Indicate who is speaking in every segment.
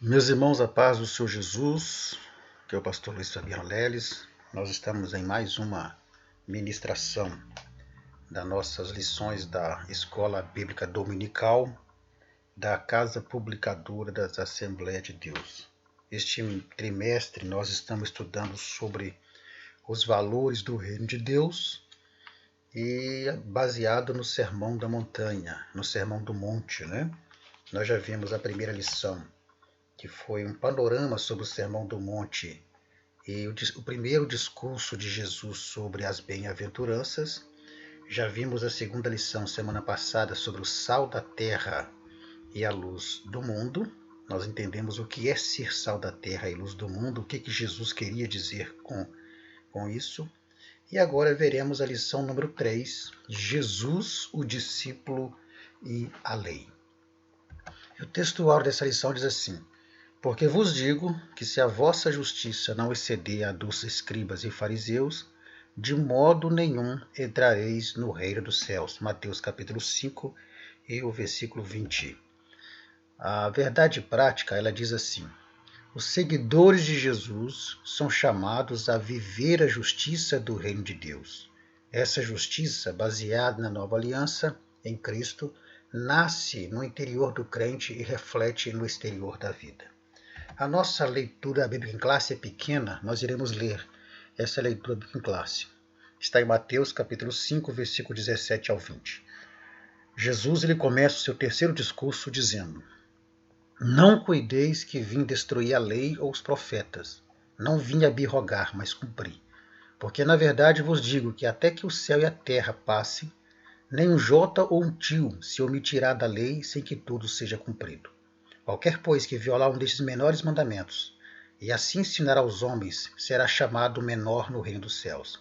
Speaker 1: Meus irmãos, a paz do Senhor Jesus, que é o pastor Luiz Fabiano Leles. Nós estamos em mais uma ministração das nossas lições da Escola Bíblica Dominical da Casa Publicadora das Assembleias de Deus. Este trimestre nós estamos estudando sobre os valores do Reino de Deus e baseado no Sermão da Montanha, no Sermão do Monte, né? Nós já vimos a primeira lição, que foi um panorama sobre o Sermão do Monte e o primeiro discurso de Jesus sobre as bem-aventuranças. Já vimos a segunda lição semana passada sobre o sal da terra e a luz do mundo. Nós entendemos o que é ser sal da terra e luz do mundo, o que Jesus queria dizer com isso. E agora veremos a lição número 3, Jesus, o discípulo e a lei. O textual dessa lição diz assim: porque vos digo que se a vossa justiça não exceder a dos escribas e fariseus, de modo nenhum entrareis no reino dos céus. Mateus capítulo 5 e o versículo 20. A verdade prática, ela diz assim: os seguidores de Jesus são chamados a viver a justiça do reino de Deus. Essa justiça, baseada na nova aliança em Cristo, nasce no interior do crente e reflete no exterior da vida. A nossa leitura bíblica em classe é pequena, nós iremos ler essa leitura bíblica em classe. Está em Mateus capítulo 5, versículo 17 ao 20. Jesus ele começa o seu terceiro discurso dizendo: não cuideis que vim destruir a lei ou os profetas. Não vim abirrogar, mas cumprir. Porque na verdade vos digo que até que o céu e a terra passem, nem um jota ou um tio se omitirá da lei sem que tudo seja cumprido. Qualquer, pois, que violar um destes menores mandamentos, e assim ensinar aos homens, será chamado menor no reino dos céus.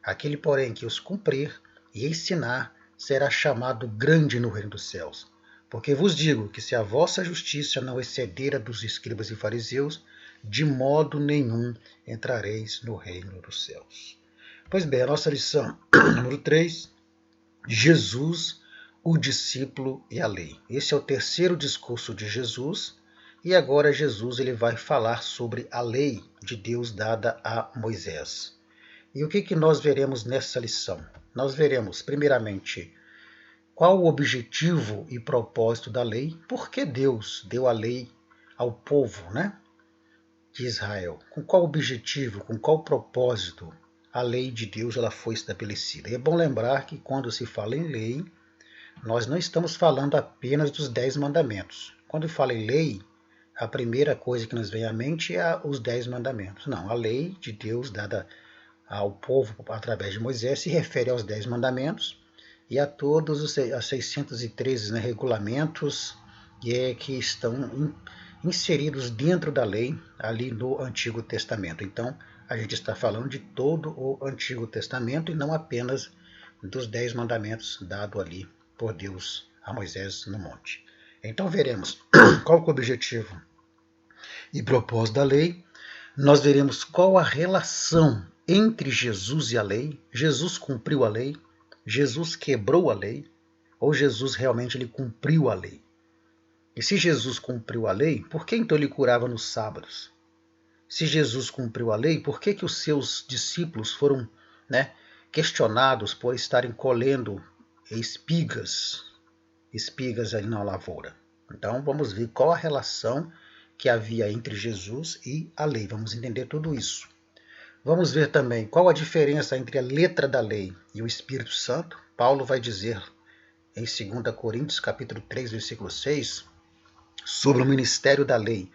Speaker 1: Aquele, porém, que os cumprir e ensinar, será chamado grande no reino dos céus. Porque vos digo que se a vossa justiça não exceder a dos escribas e fariseus, de modo nenhum entrareis no reino dos céus. Pois bem, a nossa lição número 3, Jesus, o discípulo e a lei. Esse é o terceiro discurso de Jesus, e agora Jesus ele vai falar sobre a lei de Deus dada a Moisés. E o que nós veremos nessa lição? Nós veremos, primeiramente, qual o objetivo e propósito da lei, por que Deus deu a lei ao povo, de Israel, com qual objetivo, com qual propósito a lei de Deus ela foi estabelecida. E é bom lembrar que quando se fala em lei, nós não estamos falando apenas dos 10 mandamentos. Quando fala em lei, a primeira coisa que nos vem à mente é os 10 mandamentos. Não, a lei de Deus dada ao povo através de Moisés se refere aos 10 mandamentos e a todos os 613 regulamentos que estão inseridos dentro da lei ali no Antigo Testamento. Então, a gente está falando de todo o Antigo Testamento e não apenas dos 10 mandamentos dados ali por Deus a Moisés no monte. Então veremos qual é o objetivo e propósito da lei. Nós veremos qual a relação entre Jesus e a lei. Jesus cumpriu a lei, Jesus quebrou a lei, ou Jesus realmente ele cumpriu a lei? E se Jesus cumpriu a lei, por que então ele curava nos sábados? Se Jesus cumpriu a lei, por que os seus discípulos foram questionados por estarem colhendo espigas ali na lavoura? Então vamos ver qual a relação que havia entre Jesus e a lei. Vamos entender tudo isso. Vamos ver também qual a diferença entre a letra da lei e o Espírito Santo. Paulo vai dizer em 2 Coríntios capítulo 3, versículo 6, sobre o ministério da lei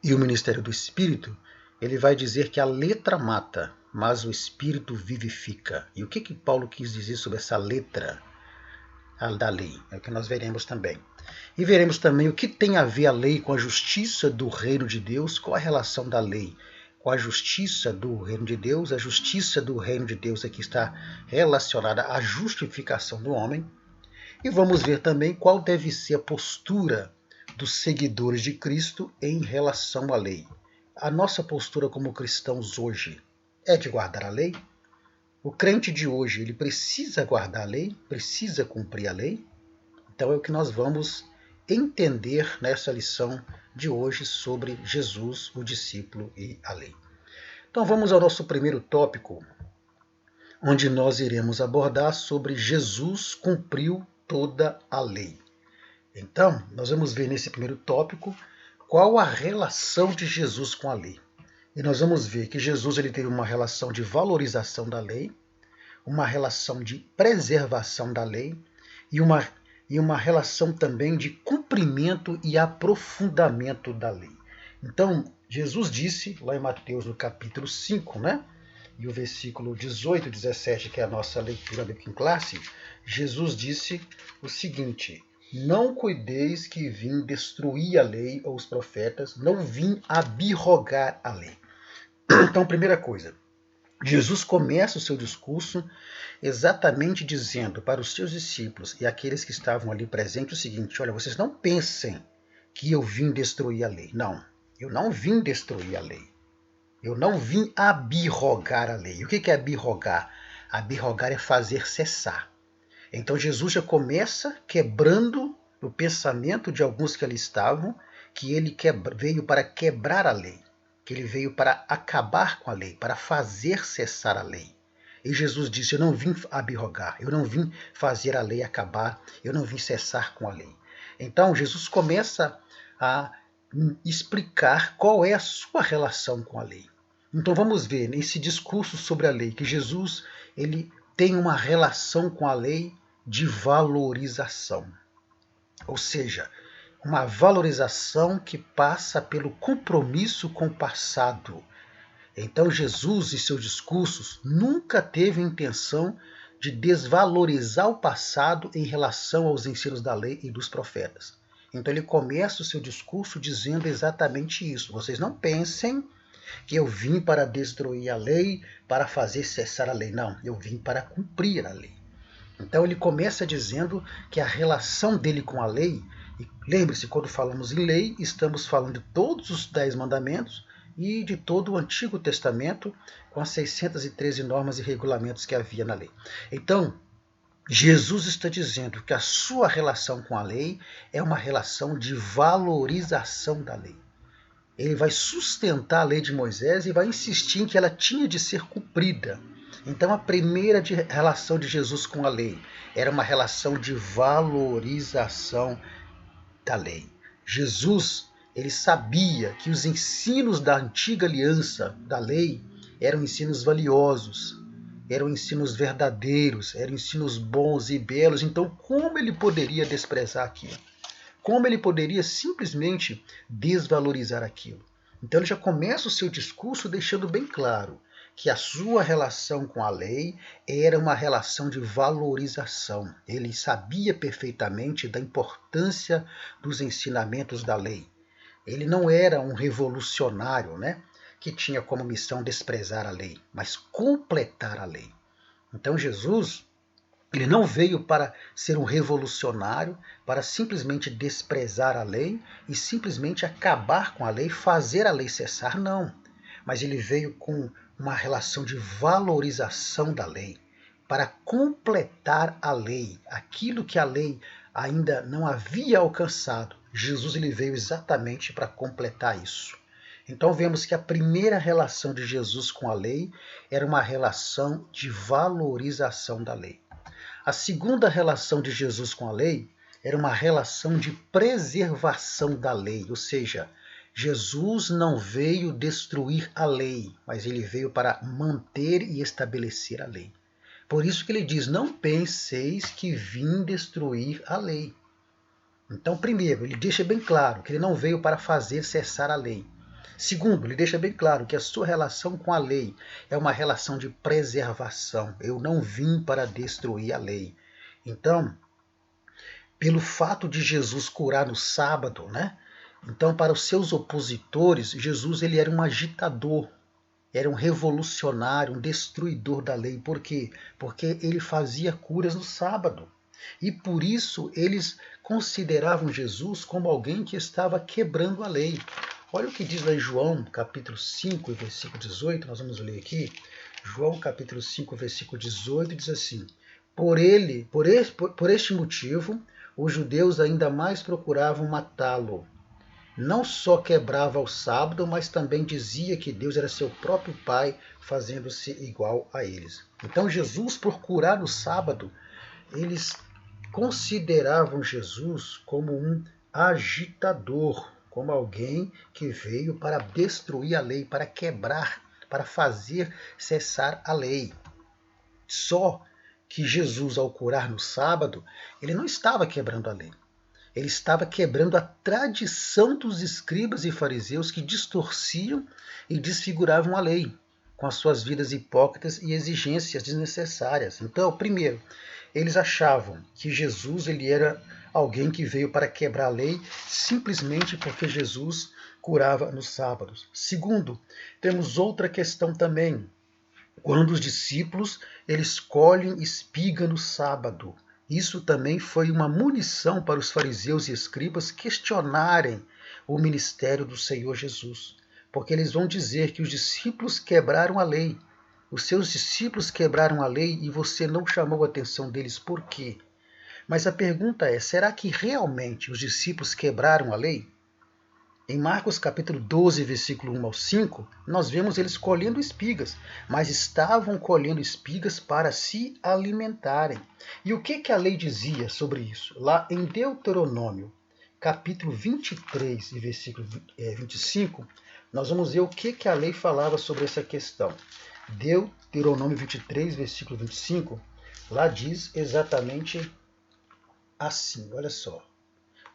Speaker 1: e o ministério do Espírito. Ele vai dizer que a letra mata, mas o Espírito vivifica. E o que Paulo quis dizer sobre essa letra da lei? É o que nós veremos também. E veremos também o que tem a ver a lei com a justiça do reino de Deus, qual a relação da lei com a justiça do reino de Deus. A justiça do reino de Deus aqui está relacionada à justificação do homem. E vamos ver também qual deve ser a postura dos seguidores de Cristo em relação à lei. A nossa postura como cristãos hoje é de guardar a lei? O crente de hoje ele precisa guardar a lei? Precisa cumprir a lei? Então é o que nós vamos entender nessa lição de hoje sobre Jesus, o discípulo e a lei. Então vamos ao nosso primeiro tópico, onde nós iremos abordar sobre Jesus cumpriu toda a lei. Então, nós vamos ver nesse primeiro tópico qual a relação de Jesus com a lei. E nós vamos ver que Jesus ele teve uma relação de valorização da lei, uma relação de preservação da lei e uma relação também de cumprimento e aprofundamento da lei. Então, Jesus disse, lá em Mateus, no capítulo 5, né? E o versículo 18 e 17, que é a nossa leitura bíblica em classe, Jesus disse o seguinte: não cuideis que vim destruir a lei ou os profetas, não vim abirrogar a lei. Então, primeira coisa, Jesus começa o seu discurso exatamente dizendo para os seus discípulos e aqueles que estavam ali presentes o seguinte: olha, vocês não pensem que eu vim destruir a lei. Não, eu não vim destruir a lei. Eu não vim abirrogar a lei. O que é abirrogar? Abirrogar é fazer cessar. Então Jesus já começa quebrando o pensamento de alguns que ali estavam, que ele veio para quebrar a lei, que ele veio para acabar com a lei, para fazer cessar a lei. E Jesus disse: eu não vim abirrogar, eu não vim fazer a lei acabar, eu não vim cessar com a lei. Então Jesus começa a explicar qual é a sua relação com a lei. Então vamos ver nesse discurso sobre a lei que Jesus ele tem uma relação com a lei de valorização. Ou seja, uma valorização que passa pelo compromisso com o passado. Então Jesus, em seus discursos, nunca teve a intenção de desvalorizar o passado em relação aos ensinos da lei e dos profetas. Então ele começa o seu discurso dizendo exatamente isso. Vocês não pensem que eu vim para destruir a lei, para fazer cessar a lei. Não, eu vim para cumprir a lei. Então ele começa dizendo que a relação dele com a lei, e lembre-se, quando falamos em lei, estamos falando de todos os 10 mandamentos e de todo o Antigo Testamento, com as 613 normas e regulamentos que havia na lei. Então, Jesus está dizendo que a sua relação com a lei é uma relação de valorização da lei. Ele vai sustentar a lei de Moisés e vai insistir em que ela tinha de ser cumprida. Então a primeira relação de Jesus com a lei era uma relação de valorização da lei. Jesus ele sabia que os ensinos da antiga aliança, da lei, eram ensinos valiosos, eram ensinos verdadeiros, eram ensinos bons e belos. Então como ele poderia desprezar aquilo? Como ele poderia simplesmente desvalorizar aquilo? Então ele já começa o seu discurso deixando bem claro que a sua relação com a lei era uma relação de valorização. Ele sabia perfeitamente da importância dos ensinamentos da lei. Ele não era um revolucionário, né, que tinha como missão desprezar a lei, mas completar a lei. Então Jesus ele não veio para ser um revolucionário, para simplesmente desprezar a lei e simplesmente acabar com a lei, fazer a lei cessar, não. Mas ele veio com uma relação de valorização da lei, para completar a lei, aquilo que a lei ainda não havia alcançado. Jesus ele veio exatamente para completar isso. Então vemos que a primeira relação de Jesus com a lei era uma relação de valorização da lei. A segunda relação de Jesus com a lei era uma relação de preservação da lei, ou seja, Jesus não veio destruir a lei, mas ele veio para manter e estabelecer a lei. Por isso que ele diz, não penseis que vim destruir a lei. Então, primeiro, ele deixa bem claro que ele não veio para fazer cessar a lei. Segundo, ele deixa bem claro que a sua relação com a lei é uma relação de preservação. Eu não vim para destruir a lei. Então, pelo fato de Jesus curar no sábado, né? Então, para os seus opositores, Jesus ele era um agitador, era um revolucionário, um destruidor da lei. Por quê? Porque ele fazia curas no sábado. E por isso eles consideravam Jesus como alguém que estava quebrando a lei. Olha o que diz lá em João, capítulo 5, versículo 18, nós vamos ler aqui. João, capítulo 5, versículo 18, diz assim: por este motivo, os judeus ainda mais procuravam matá-lo. Não só quebrava o sábado, mas também dizia que Deus era seu próprio Pai, fazendo-se igual a eles. Então Jesus, por curar no sábado, eles consideravam Jesus como um agitador, como alguém que veio para destruir a lei, para quebrar, para fazer cessar a lei. Só que Jesus, ao curar no sábado, ele não estava quebrando a lei. Ele estava quebrando a tradição dos escribas e fariseus que distorciam e desfiguravam a lei com as suas vidas hipócritas e exigências desnecessárias. Então, primeiro, eles achavam que Jesus ele era alguém que veio para quebrar a lei simplesmente porque Jesus curava nos sábados. Segundo, temos outra questão também. Quando os discípulos eles colhem espiga no sábado. Isso também foi uma munição para os fariseus e escribas questionarem o ministério do Senhor Jesus. Porque eles vão dizer que os discípulos quebraram a lei. Os seus discípulos quebraram a lei e você não chamou a atenção deles. Por quê? Mas a pergunta é, será que realmente os discípulos quebraram a lei? Em Marcos capítulo 12, versículo 1 ao 5, nós vemos eles colhendo espigas, mas estavam colhendo espigas para se alimentarem. E o que a lei dizia sobre isso? Lá em Deuteronômio, capítulo 23 e versículo 25, nós vamos ver o que a lei falava sobre essa questão. Deuteronômio 23, versículo 25, lá diz exatamente assim, olha só.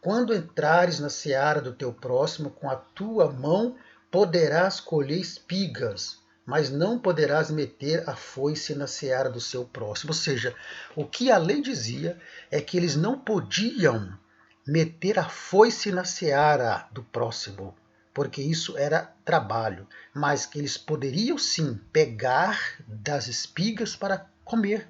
Speaker 1: Quando entrares na seara do teu próximo, com a tua mão poderás colher espigas, mas não poderás meter a foice na seara do seu próximo. Ou seja, o que a lei dizia é que eles não podiam meter a foice na seara do próximo, porque isso era trabalho, mas que eles poderiam sim pegar das espigas para comer.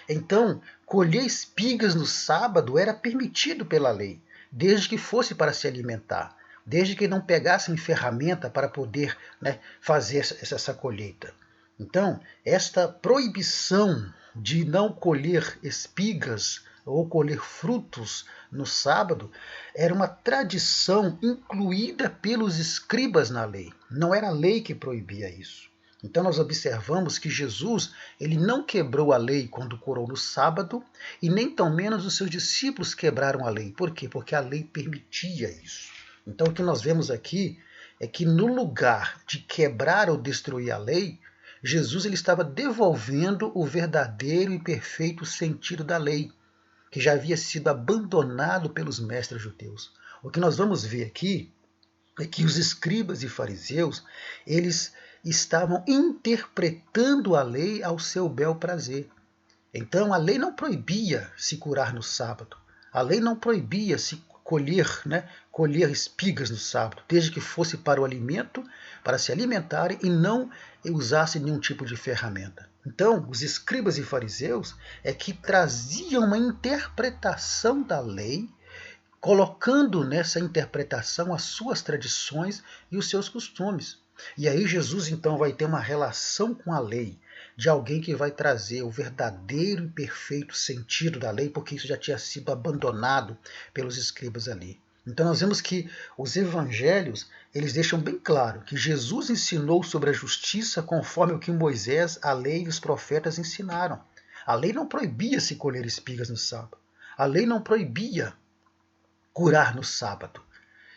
Speaker 1: Então, colher espigas no sábado era permitido pela lei, desde que fosse para se alimentar, desde que não pegassem ferramenta para poder fazer essa colheita. Então, esta proibição de não colher espigas ou colher frutos no sábado era uma tradição incluída pelos escribas na lei. Não era a lei que proibia isso. Então nós observamos que Jesus ele não quebrou a lei quando curou no sábado e nem tão menos os seus discípulos quebraram a lei. Por quê? Porque a lei permitia isso. Então o que nós vemos aqui é que no lugar de quebrar ou destruir a lei, Jesus ele estava devolvendo o verdadeiro e perfeito sentido da lei, que já havia sido abandonado pelos mestres judeus. O que nós vamos ver aqui é que os escribas e fariseus, eles estavam interpretando a lei ao seu bel prazer. Então a lei não proibia se curar no sábado. A lei não proibia se colher espigas no sábado, desde que fosse para o alimento, para se alimentarem e não usasse nenhum tipo de ferramenta. Então, os escribas e fariseus é que traziam uma interpretação da lei, colocando nessa interpretação as suas tradições e os seus costumes. E aí Jesus então vai ter uma relação com a lei, de alguém que vai trazer o verdadeiro e perfeito sentido da lei, porque isso já tinha sido abandonado pelos escribas ali. Então nós vemos que os evangelhos, eles deixam bem claro que Jesus ensinou sobre a justiça conforme o que Moisés, a lei e os profetas ensinaram. A lei não proibia se colher espigas no sábado. A lei não proibia curar no sábado.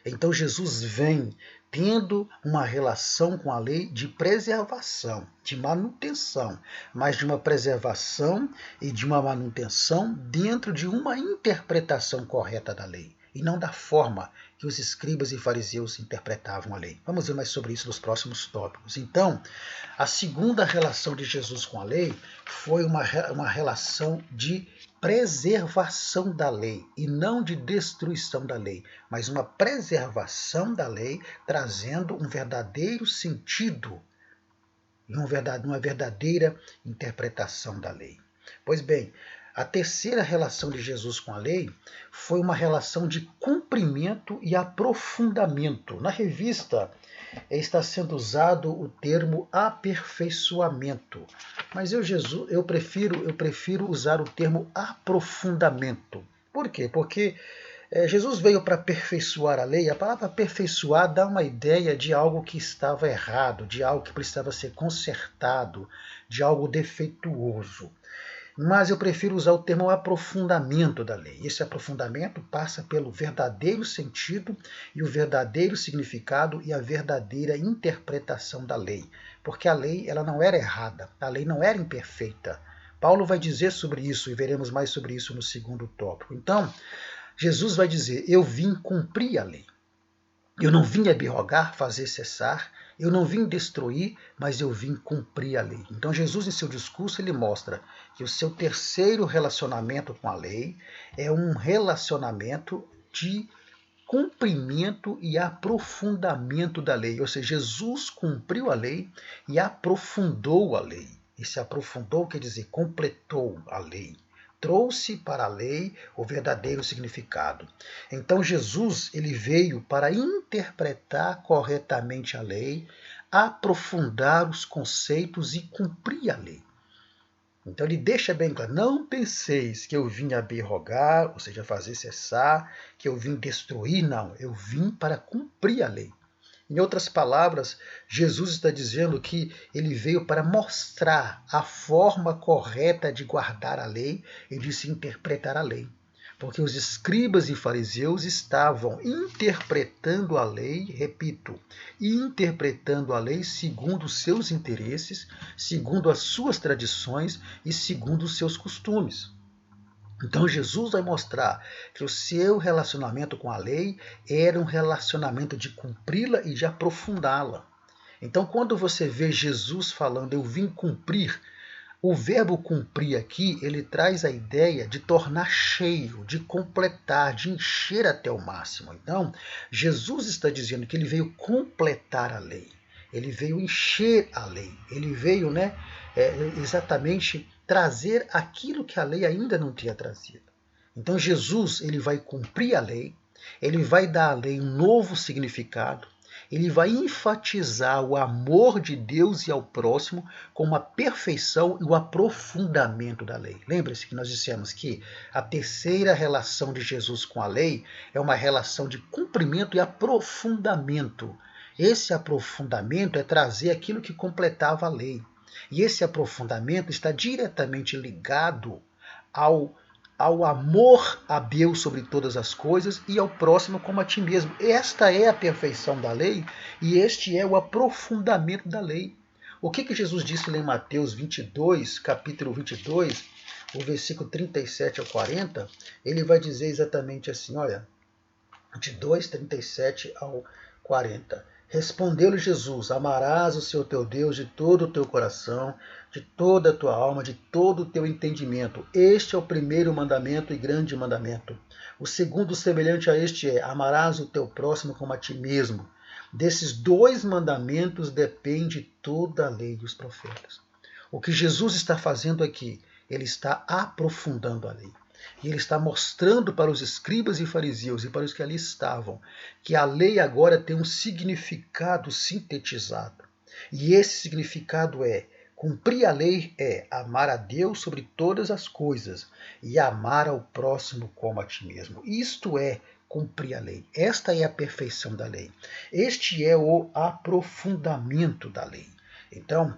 Speaker 1: Então Jesus vem tendo uma relação com a lei de preservação, de manutenção, mas de uma preservação e de uma manutenção dentro de uma interpretação correta da lei, e não da forma que os escribas e fariseus interpretavam a lei. Vamos ver mais sobre isso nos próximos tópicos. Então, a segunda relação de Jesus com a lei foi uma relação de preservação da lei e não de destruição da lei, mas uma preservação da lei, trazendo um verdadeiro sentido e uma verdadeira interpretação da lei. Pois bem, a terceira relação de Jesus com a lei foi uma relação de cumprimento e aprofundamento. Na revista está sendo usado o termo aperfeiçoamento, mas eu prefiro usar o termo aprofundamento. Por quê? Porque Jesus veio para aperfeiçoar a lei. A palavra aperfeiçoar dá uma ideia de algo que estava errado, de algo que precisava ser consertado, de algo defeituoso. Mas eu prefiro usar o termo aprofundamento da lei. Esse aprofundamento passa pelo verdadeiro sentido e o verdadeiro significado e a verdadeira interpretação da lei. Porque a lei ela não era errada, a lei não era imperfeita. Paulo vai dizer sobre isso e veremos mais sobre isso no segundo tópico. Então, Jesus vai dizer, eu vim cumprir a lei. Eu não vim abrogar, fazer cessar, eu não vim destruir, mas eu vim cumprir a lei. Então Jesus, em seu discurso, ele mostra que o seu terceiro relacionamento com a lei é um relacionamento de cumprimento e aprofundamento da lei. Ou seja, Jesus cumpriu a lei e aprofundou a lei. E se aprofundou quer dizer completou a lei. Trouxe para a lei o verdadeiro significado. Então Jesus ele veio para interpretar corretamente a lei, aprofundar os conceitos e cumprir a lei. Então ele deixa bem claro, não penseis que eu vim abrogar, ou seja, fazer cessar, que eu vim destruir, não, eu vim para cumprir a lei. Em outras palavras, Jesus está dizendo que ele veio para mostrar a forma correta de guardar a lei e de se interpretar a lei. Porque os escribas e fariseus estavam interpretando a lei, repito, interpretando a lei segundo os seus interesses, segundo as suas tradições e segundo os seus costumes. Então Jesus vai mostrar que o seu relacionamento com a lei era um relacionamento de cumpri-la e de aprofundá-la. Então quando você vê Jesus falando, eu vim cumprir, o verbo cumprir aqui, ele traz a ideia de tornar cheio, de completar, de encher até o máximo. Então, Jesus está dizendo que ele veio completar a lei. Ele veio encher a lei. Ele veio exatamente trazer aquilo que a lei ainda não tinha trazido. Então, Jesus ele vai cumprir a lei, ele vai dar à lei um novo significado, ele vai enfatizar o amor de Deus e ao próximo com a perfeição e o aprofundamento da lei. Lembre-se que nós dissemos que a terceira relação de Jesus com a lei é uma relação de cumprimento e aprofundamento. Esse aprofundamento é trazer aquilo que completava a lei. E esse aprofundamento está diretamente ligado ao amor a Deus sobre todas as coisas e ao próximo como a ti mesmo. Esta é a perfeição da lei e este é o aprofundamento da lei. O que Jesus disse lá em Mateus 22, capítulo 22, o versículo 37 ao 40, ele vai dizer exatamente assim, olha, 22, 37 ao 40. Respondeu-lhe Jesus, amarás o Senhor teu Deus de todo o teu coração, de toda a tua alma, de todo o teu entendimento. Este é o primeiro mandamento e grande mandamento. O segundo, semelhante a este, é amarás o teu próximo como a ti mesmo. Desses dois mandamentos depende toda a lei e os profetas. O que Jesus está fazendo aqui, ele está aprofundando a lei. E ele está mostrando para os escribas e fariseus e para os que ali estavam que a lei agora tem um significado sintetizado. E esse significado é, cumprir a lei é amar a Deus sobre todas as coisas e amar ao próximo como a ti mesmo. Isto é cumprir a lei. Esta é a perfeição da lei. Este é o aprofundamento da lei. Então,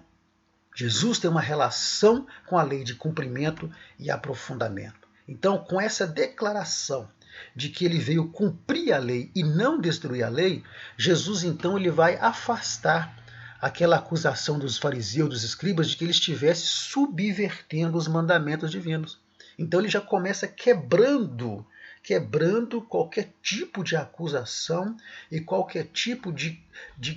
Speaker 1: Jesus tem uma relação com a lei de cumprimento e aprofundamento. Então, com essa declaração de que ele veio cumprir a lei e não destruir a lei, Jesus então ele vai afastar aquela acusação dos fariseus, dos escribas, de que ele estivesse subvertendo os mandamentos divinos. Então ele já começa quebrando qualquer tipo de acusação e qualquer tipo de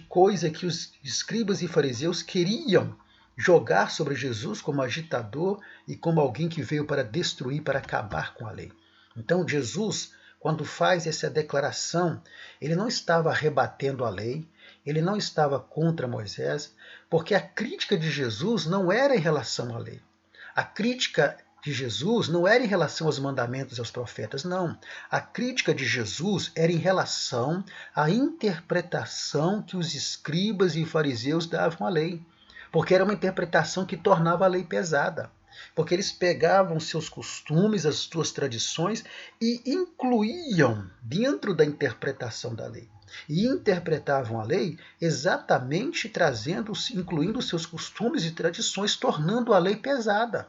Speaker 1: coisa que os escribas e fariseus queriam jogar sobre Jesus como agitador e como alguém que veio para destruir, para acabar com a lei. Então Jesus, quando faz essa declaração, ele não estava rebatendo a lei, ele não estava contra Moisés, porque a crítica de Jesus não era em relação à lei. A crítica de Jesus não era em relação aos mandamentos e aos profetas, não. A crítica de Jesus era em relação à interpretação que os escribas e fariseus davam à lei. Porque era uma interpretação que tornava a lei pesada. porque eles pegavam seus costumes, as suas tradições e incluíam dentro da interpretação da lei. E interpretavam a lei exatamente trazendo, incluindo seus costumes e tradições, tornando a lei pesada.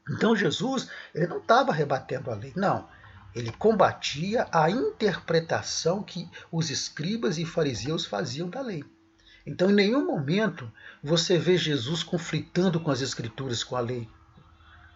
Speaker 1: Então Jesus, ele não estava rebatendo a lei, não. Ele combatia a interpretação que os escribas e fariseus faziam da lei. Então, em nenhum momento você vê Jesus conflitando com as escrituras, com a lei.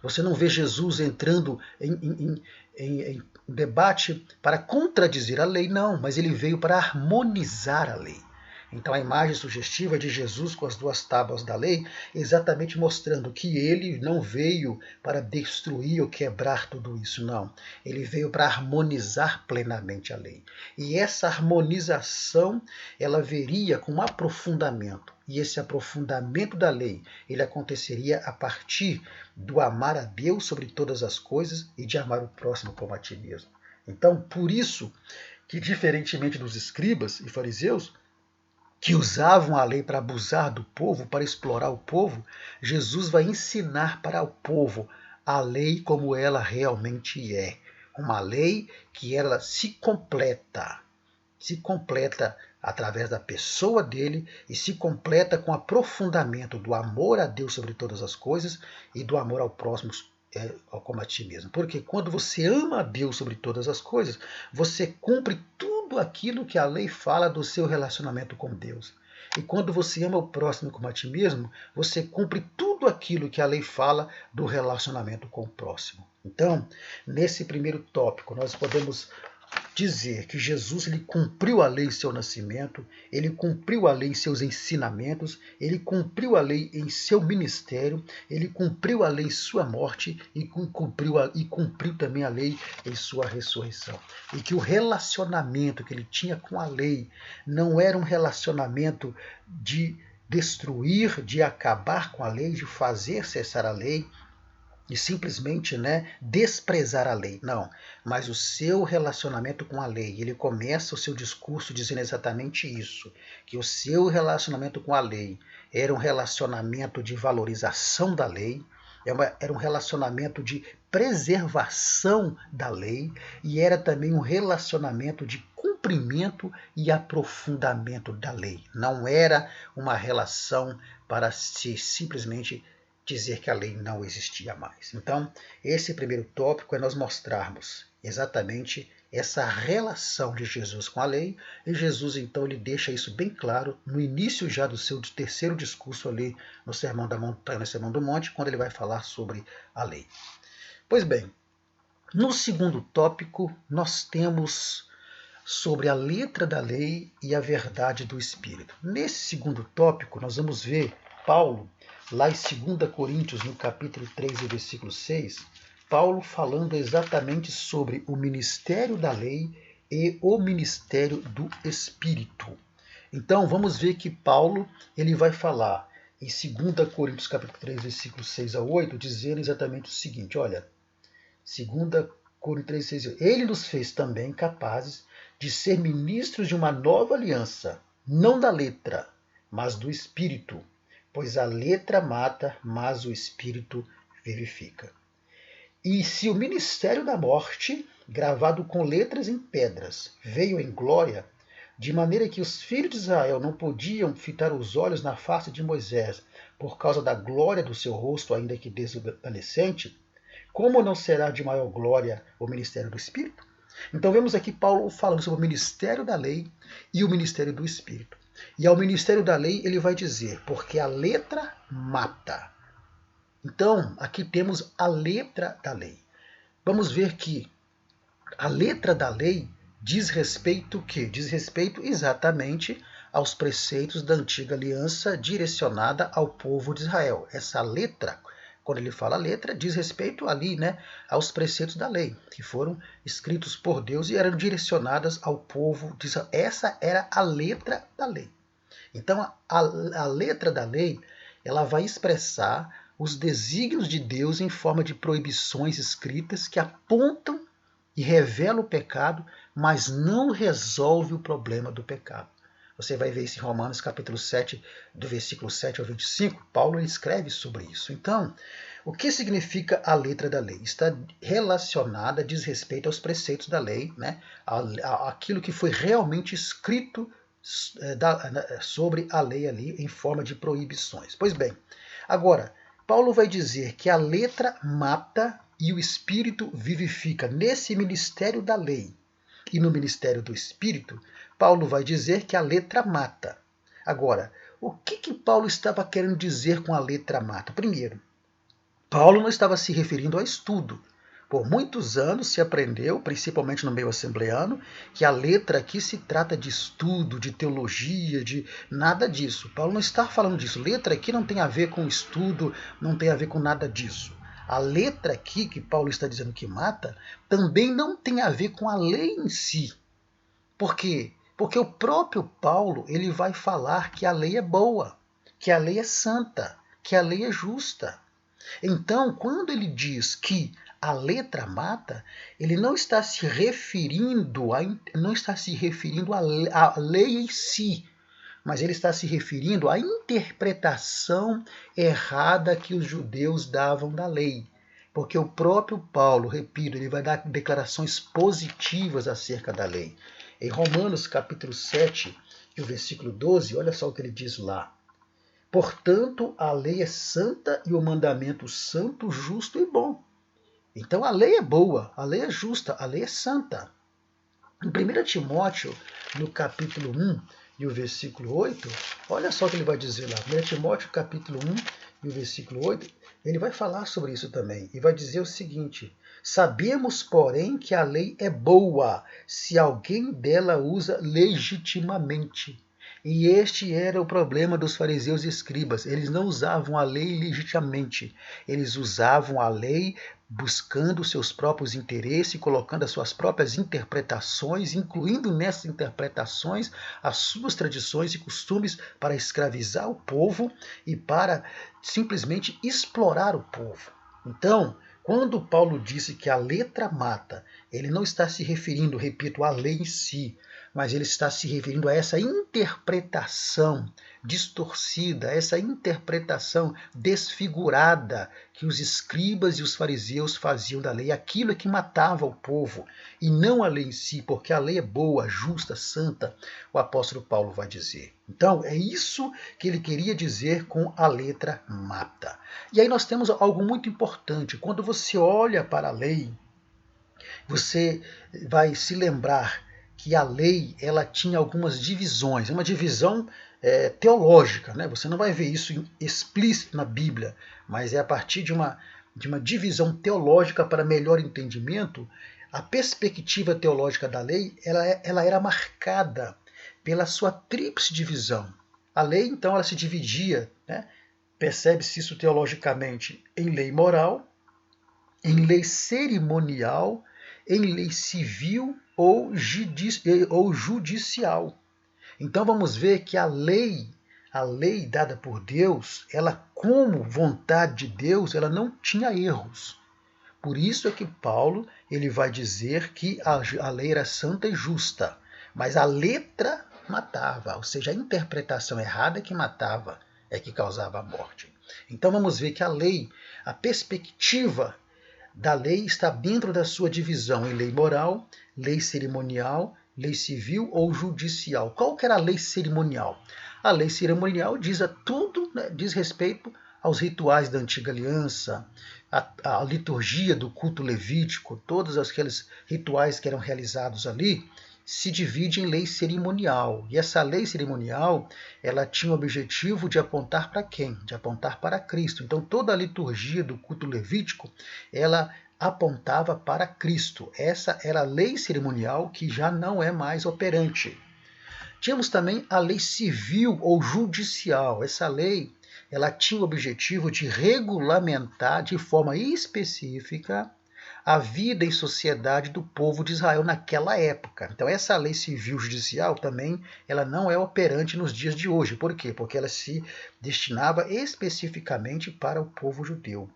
Speaker 1: Você não vê Jesus entrando em debate para contradizer a lei, não, mas ele veio para harmonizar a lei. Então a imagem sugestiva de Jesus com as duas tábuas da lei, exatamente mostrando que ele não veio para destruir ou quebrar tudo isso, não. Ele veio para harmonizar plenamente a lei. E essa harmonização, ela viria com um aprofundamento. E esse aprofundamento da lei, ele aconteceria a partir do amar a Deus sobre todas as coisas e de amar o próximo como a ti mesmo. Então, por isso que, diferentemente dos escribas e fariseus, que usavam a lei para abusar do povo, para explorar o povo, Jesus vai ensinar para o povo a lei como ela realmente é. Uma lei que ela se completa através da pessoa dele e se completa com aprofundamento do amor a Deus sobre todas as coisas e do amor ao próximo como a ti mesmo. Porque quando você ama a Deus sobre todas as coisas, você cumpre tudo aquilo que a lei fala do seu relacionamento com Deus. E quando você ama o próximo como a ti mesmo, você cumpre tudo aquilo que a lei fala do relacionamento com o próximo. Então, nesse primeiro tópico, nós podemos dizer que Jesus ele cumpriu a lei em seu nascimento, ele cumpriu a lei em seus ensinamentos, ele cumpriu a lei em seu ministério, ele cumpriu a lei em sua morte e cumpriu também a lei em sua ressurreição. E que o relacionamento que ele tinha com a lei não era um relacionamento de destruir, de acabar com a lei, de fazer cessar a lei, e simplesmente desprezar a lei. Não, mas o seu relacionamento com a lei, ele começa o seu discurso dizendo exatamente isso, que o seu relacionamento com a lei era um relacionamento de valorização da lei, era um relacionamento de preservação da lei e era também um relacionamento de cumprimento e aprofundamento da lei. Não era uma relação para se simplesmente dizer que a lei não existia mais. Então, esse primeiro tópico é nós mostrarmos exatamente essa relação de Jesus com a lei, e Jesus, então, ele deixa isso bem claro no início já do seu terceiro discurso ali no Sermão da Montanha, no Sermão do Monte, quando ele vai falar sobre a lei. Pois bem, no segundo tópico, nós temos sobre a letra da lei e a verdade do Espírito. Nesse segundo tópico, nós vamos ver Paulo, lá em 2 Coríntios, no capítulo 3, versículo 6, Paulo falando exatamente sobre o ministério da lei e o ministério do Espírito. Então, vamos ver que Paulo ele vai falar em 2 Coríntios, capítulo 3, versículo 6 a 8, dizendo exatamente o seguinte, olha, 2 Coríntios 3, 6, ele nos fez também capazes de ser ministros de uma nova aliança, não da letra, mas do Espírito, pois a letra mata, mas o Espírito vivifica. E se o ministério da morte, gravado com letras em pedras, veio em glória, de maneira que os filhos de Israel não podiam fitar os olhos na face de Moisés, por causa da glória do seu rosto, ainda que desvanecente, como não será de maior glória o ministério do Espírito? Então vemos aqui Paulo falando sobre o ministério da lei e o ministério do Espírito. E ao ministério da lei ele vai dizer, porque a letra mata. Então, aqui temos a letra da lei. Vamos ver que a letra da lei diz respeito o quê? Diz respeito exatamente aos preceitos da antiga aliança direcionada ao povo de Israel. Essa letra, quando ele fala letra, diz respeito ali, aos preceitos da lei, que foram escritos por Deus e eram direcionadas ao povo de Israel. Essa era a letra da lei. Então, a letra da lei, ela vai expressar os desígnios de Deus em forma de proibições escritas que apontam e revelam o pecado, mas não resolve o problema do pecado. Você vai ver isso em Romanos capítulo 7, do versículo 7 ao 25, Paulo escreve sobre isso. Então, O que significa a letra da lei? Está relacionada, diz respeito aos preceitos da lei, né? Aquilo que foi realmente escrito sobre a lei ali em forma de proibições. Pois bem, agora, Paulo vai dizer que a letra mata e o Espírito vivifica. Nesse ministério da lei e no ministério do Espírito, Paulo vai dizer que a letra mata. Agora, o que Paulo estava querendo dizer com a letra mata? Primeiro, Paulo não estava se referindo ao estudo. Por muitos anos se aprendeu, principalmente no meio assembleano, que a letra aqui se trata de estudo, de teologia, de nada disso. Paulo não está falando disso. Letra aqui não tem a ver com estudo, não tem a ver com nada disso. A letra aqui, que Paulo está dizendo que mata, também não tem a ver com a lei em si. Por quê? Porque o próprio Paulo ele vai falar que a lei é boa, que a lei é santa, que a lei é justa. Então, quando ele diz que a letra mata, ele não está se referindo à lei em si, mas ele está se referindo à interpretação errada que os judeus davam da lei. Porque o próprio Paulo, repito, ele vai dar declarações positivas acerca da lei. Em Romanos capítulo 7 e o versículo 12, olha só o que ele diz lá. Portanto, a lei é santa e o mandamento santo, justo e bom. Então a lei é boa, a lei é justa, a lei é santa. Em 1 Timóteo, no capítulo 1 e o versículo 8, olha só o que ele vai dizer lá. 1 Timóteo, capítulo 1 e o versículo 8, ele vai falar sobre isso também. E vai dizer o seguinte: sabemos, porém, que a lei é boa, se alguém dela usa legitimamente. E este era o problema dos fariseus e escribas. Eles não usavam a lei legitimamente. Eles usavam a lei buscando seus próprios interesses, colocando as suas próprias interpretações, incluindo nessas interpretações as suas tradições e costumes para escravizar o povo e para simplesmente explorar o povo. Então, quando Paulo disse que a letra mata, ele não está se referindo, repito, à lei em si, mas ele está se referindo a essa interpretação distorcida, essa interpretação desfigurada que os escribas e os fariseus faziam da lei. Aquilo é que matava o povo, e não a lei em si, porque a lei é boa, justa, santa, o apóstolo Paulo vai dizer. Então, é isso que ele queria dizer com a letra mata. E aí nós temos algo muito importante. Quando você olha para a lei, você vai se lembrar que a lei ela tinha algumas divisões, uma divisão teológica, né? Você não vai ver isso explícito na Bíblia, mas é a partir de uma divisão teológica para melhor entendimento. A perspectiva teológica da lei ela era marcada pela sua tríplice divisão. A lei, então, ela se dividia, né? Percebe-se isso teologicamente, em lei moral, em lei cerimonial, em lei civil ou judicial. Então vamos ver que a lei dada por Deus, ela como vontade de Deus, ela não tinha erros. Por isso é que Paulo ele vai dizer que a lei era santa e justa, mas a letra matava, ou seja, a interpretação errada que matava é que causava a morte. Então vamos ver que a lei, a perspectiva da lei está dentro da sua divisão em lei moral, lei cerimonial, lei civil ou judicial. Qual que era a lei cerimonial? A lei cerimonial diz a tudo, né, diz respeito aos rituais da antiga aliança, a liturgia do culto levítico, todos aqueles rituais que eram realizados ali, se divide em lei cerimonial. E essa lei cerimonial, ela tinha o objetivo de apontar para quem? De apontar para Cristo. Então toda a liturgia do culto levítico, ela apontava para Cristo. Essa era a lei cerimonial que já não é mais operante. Tínhamos também a lei civil ou judicial. Essa lei, ela tinha o objetivo de regulamentar de forma específica a vida e sociedade do povo de Israel naquela época. Então essa lei civil judicial também ela não é operante nos dias de hoje. Por quê? Porque ela se destinava especificamente para o povo judeu.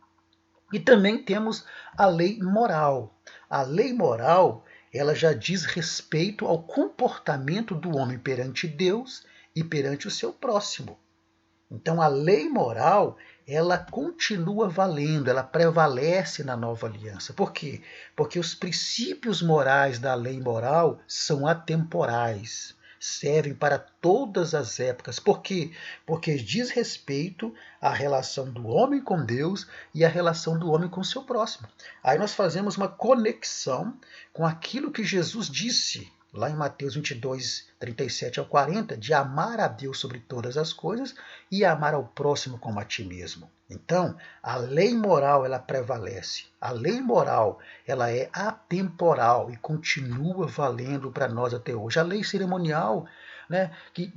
Speaker 1: E também temos a lei moral. A lei moral ela já diz respeito ao comportamento do homem perante Deus e perante o seu próximo. Então a lei moral ela continua valendo, ela prevalece na nova aliança. Por quê? Porque os princípios morais da lei moral são atemporais, servem para todas as épocas. Por quê? Porque diz respeito à relação do homem com Deus e à relação do homem com o seu próximo. Aí nós fazemos uma conexão com aquilo que Jesus disse lá em Mateus 22, 37 ao 40, de amar a Deus sobre todas as coisas e amar ao próximo como a ti mesmo. Então, a lei moral, ela prevalece. A lei moral, ela é atemporal e continua valendo para nós até hoje. A lei cerimonial, né, que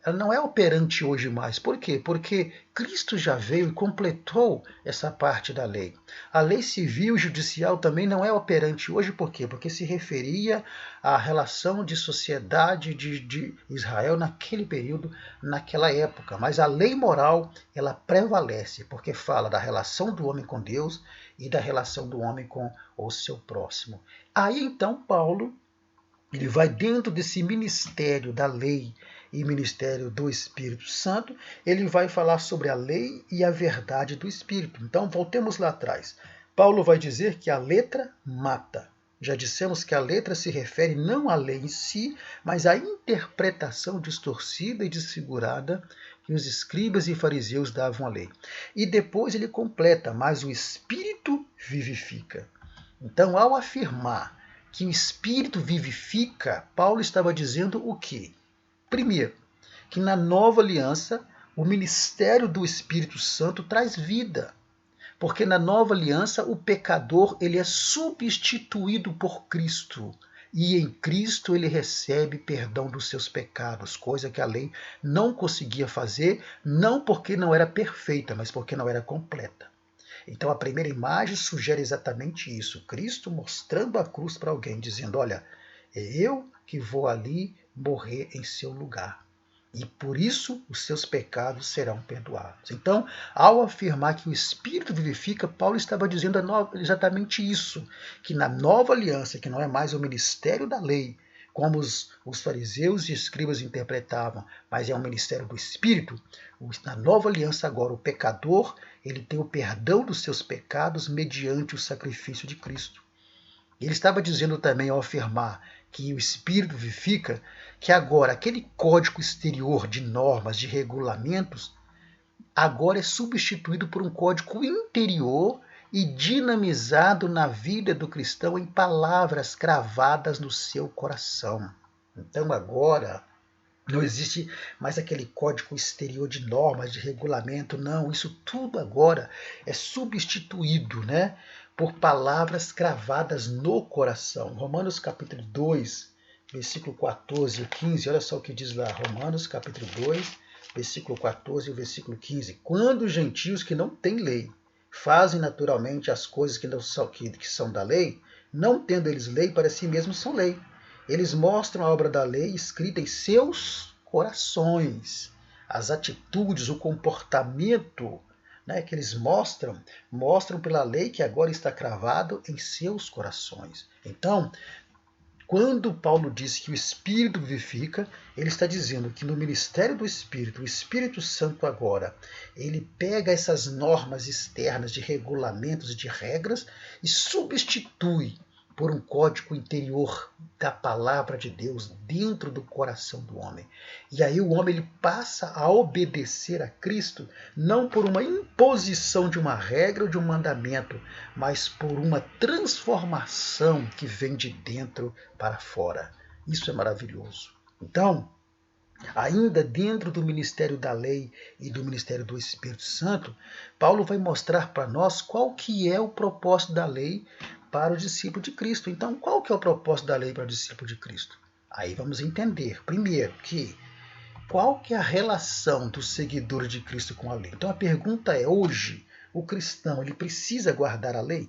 Speaker 1: ela não é operante hoje mais. Por quê? Porque Cristo já veio e completou essa parte da lei. A lei civil e judicial também não é operante hoje. Por quê? Porque se referia à relação de sociedade de Israel naquele período, naquela época. Mas a lei moral, ela prevalece, porque fala da relação do homem com Deus e da relação do homem com o seu próximo. Aí então Paulo, ele vai dentro desse ministério da lei e ministério do Espírito Santo, ele vai falar sobre a lei e a verdade do Espírito. Então voltemos lá atrás. Paulo vai dizer que a letra mata. Já dissemos que a letra se refere não à lei em si, mas à interpretação distorcida e desfigurada que os escribas e fariseus davam à lei. E depois ele completa, mas o Espírito vivifica. Então, ao afirmar que o Espírito vivifica, Paulo estava dizendo o quê? Primeiro, que na nova aliança, o ministério do Espírito Santo traz vida. Porque na nova aliança, o pecador ele é substituído por Cristo. E em Cristo ele recebe perdão dos seus pecados, coisa que a lei não conseguia fazer, não porque não era perfeita, mas porque não era completa. Então a primeira imagem sugere exatamente isso, Cristo mostrando a cruz para alguém, dizendo, olha, é eu que vou ali morrer em seu lugar. E por isso os seus pecados serão perdoados. Então, ao afirmar que o Espírito vivifica, Paulo estava dizendo exatamente isso, que na nova aliança, que não é mais o ministério da lei, como os fariseus e escribas interpretavam, mas é um ministério do Espírito, na nova aliança agora o pecador ele tem o perdão dos seus pecados mediante o sacrifício de Cristo. Ele estava dizendo também ao afirmar que o Espírito vivifica, que agora aquele código exterior de normas, de regulamentos, agora é substituído por um código interior e dinamizado na vida do cristão em palavras cravadas no seu coração. Então agora não existe mais aquele código exterior de normas, de regulamento, não. Isso tudo agora é substituído, né, por palavras cravadas no coração. Romanos capítulo 2, versículo 14 e 15, olha só o que diz lá, Romanos capítulo 2, versículo 14 e o versículo 15. Quando os gentios que não têm lei fazem naturalmente as coisas que são da lei, não tendo eles lei, para si mesmos são lei. Eles mostram a obra da lei escrita em seus corações, as atitudes, o comportamento, né, que eles mostram pela lei que agora está cravado em seus corações. Então, quando Paulo diz que o Espírito vivifica, ele está dizendo que no ministério do Espírito, o Espírito Santo agora, ele pega essas normas externas de regulamentos e de regras e substitui por um código interior da palavra de Deus dentro do coração do homem. E aí o homem ele passa a obedecer a Cristo, não por uma imposição de uma regra ou de um mandamento, mas por uma transformação que vem de dentro para fora. Isso é maravilhoso. Então, ainda dentro do ministério da lei e do ministério do Espírito Santo, Paulo vai mostrar para nós qual que é o propósito da lei para o discípulo de Cristo. Então, qual que é o propósito da lei para o discípulo de Cristo? Aí vamos entender, primeiro, que qual que é a relação dos seguidores de Cristo com a lei? Então a pergunta é, hoje, o cristão ele precisa guardar a lei?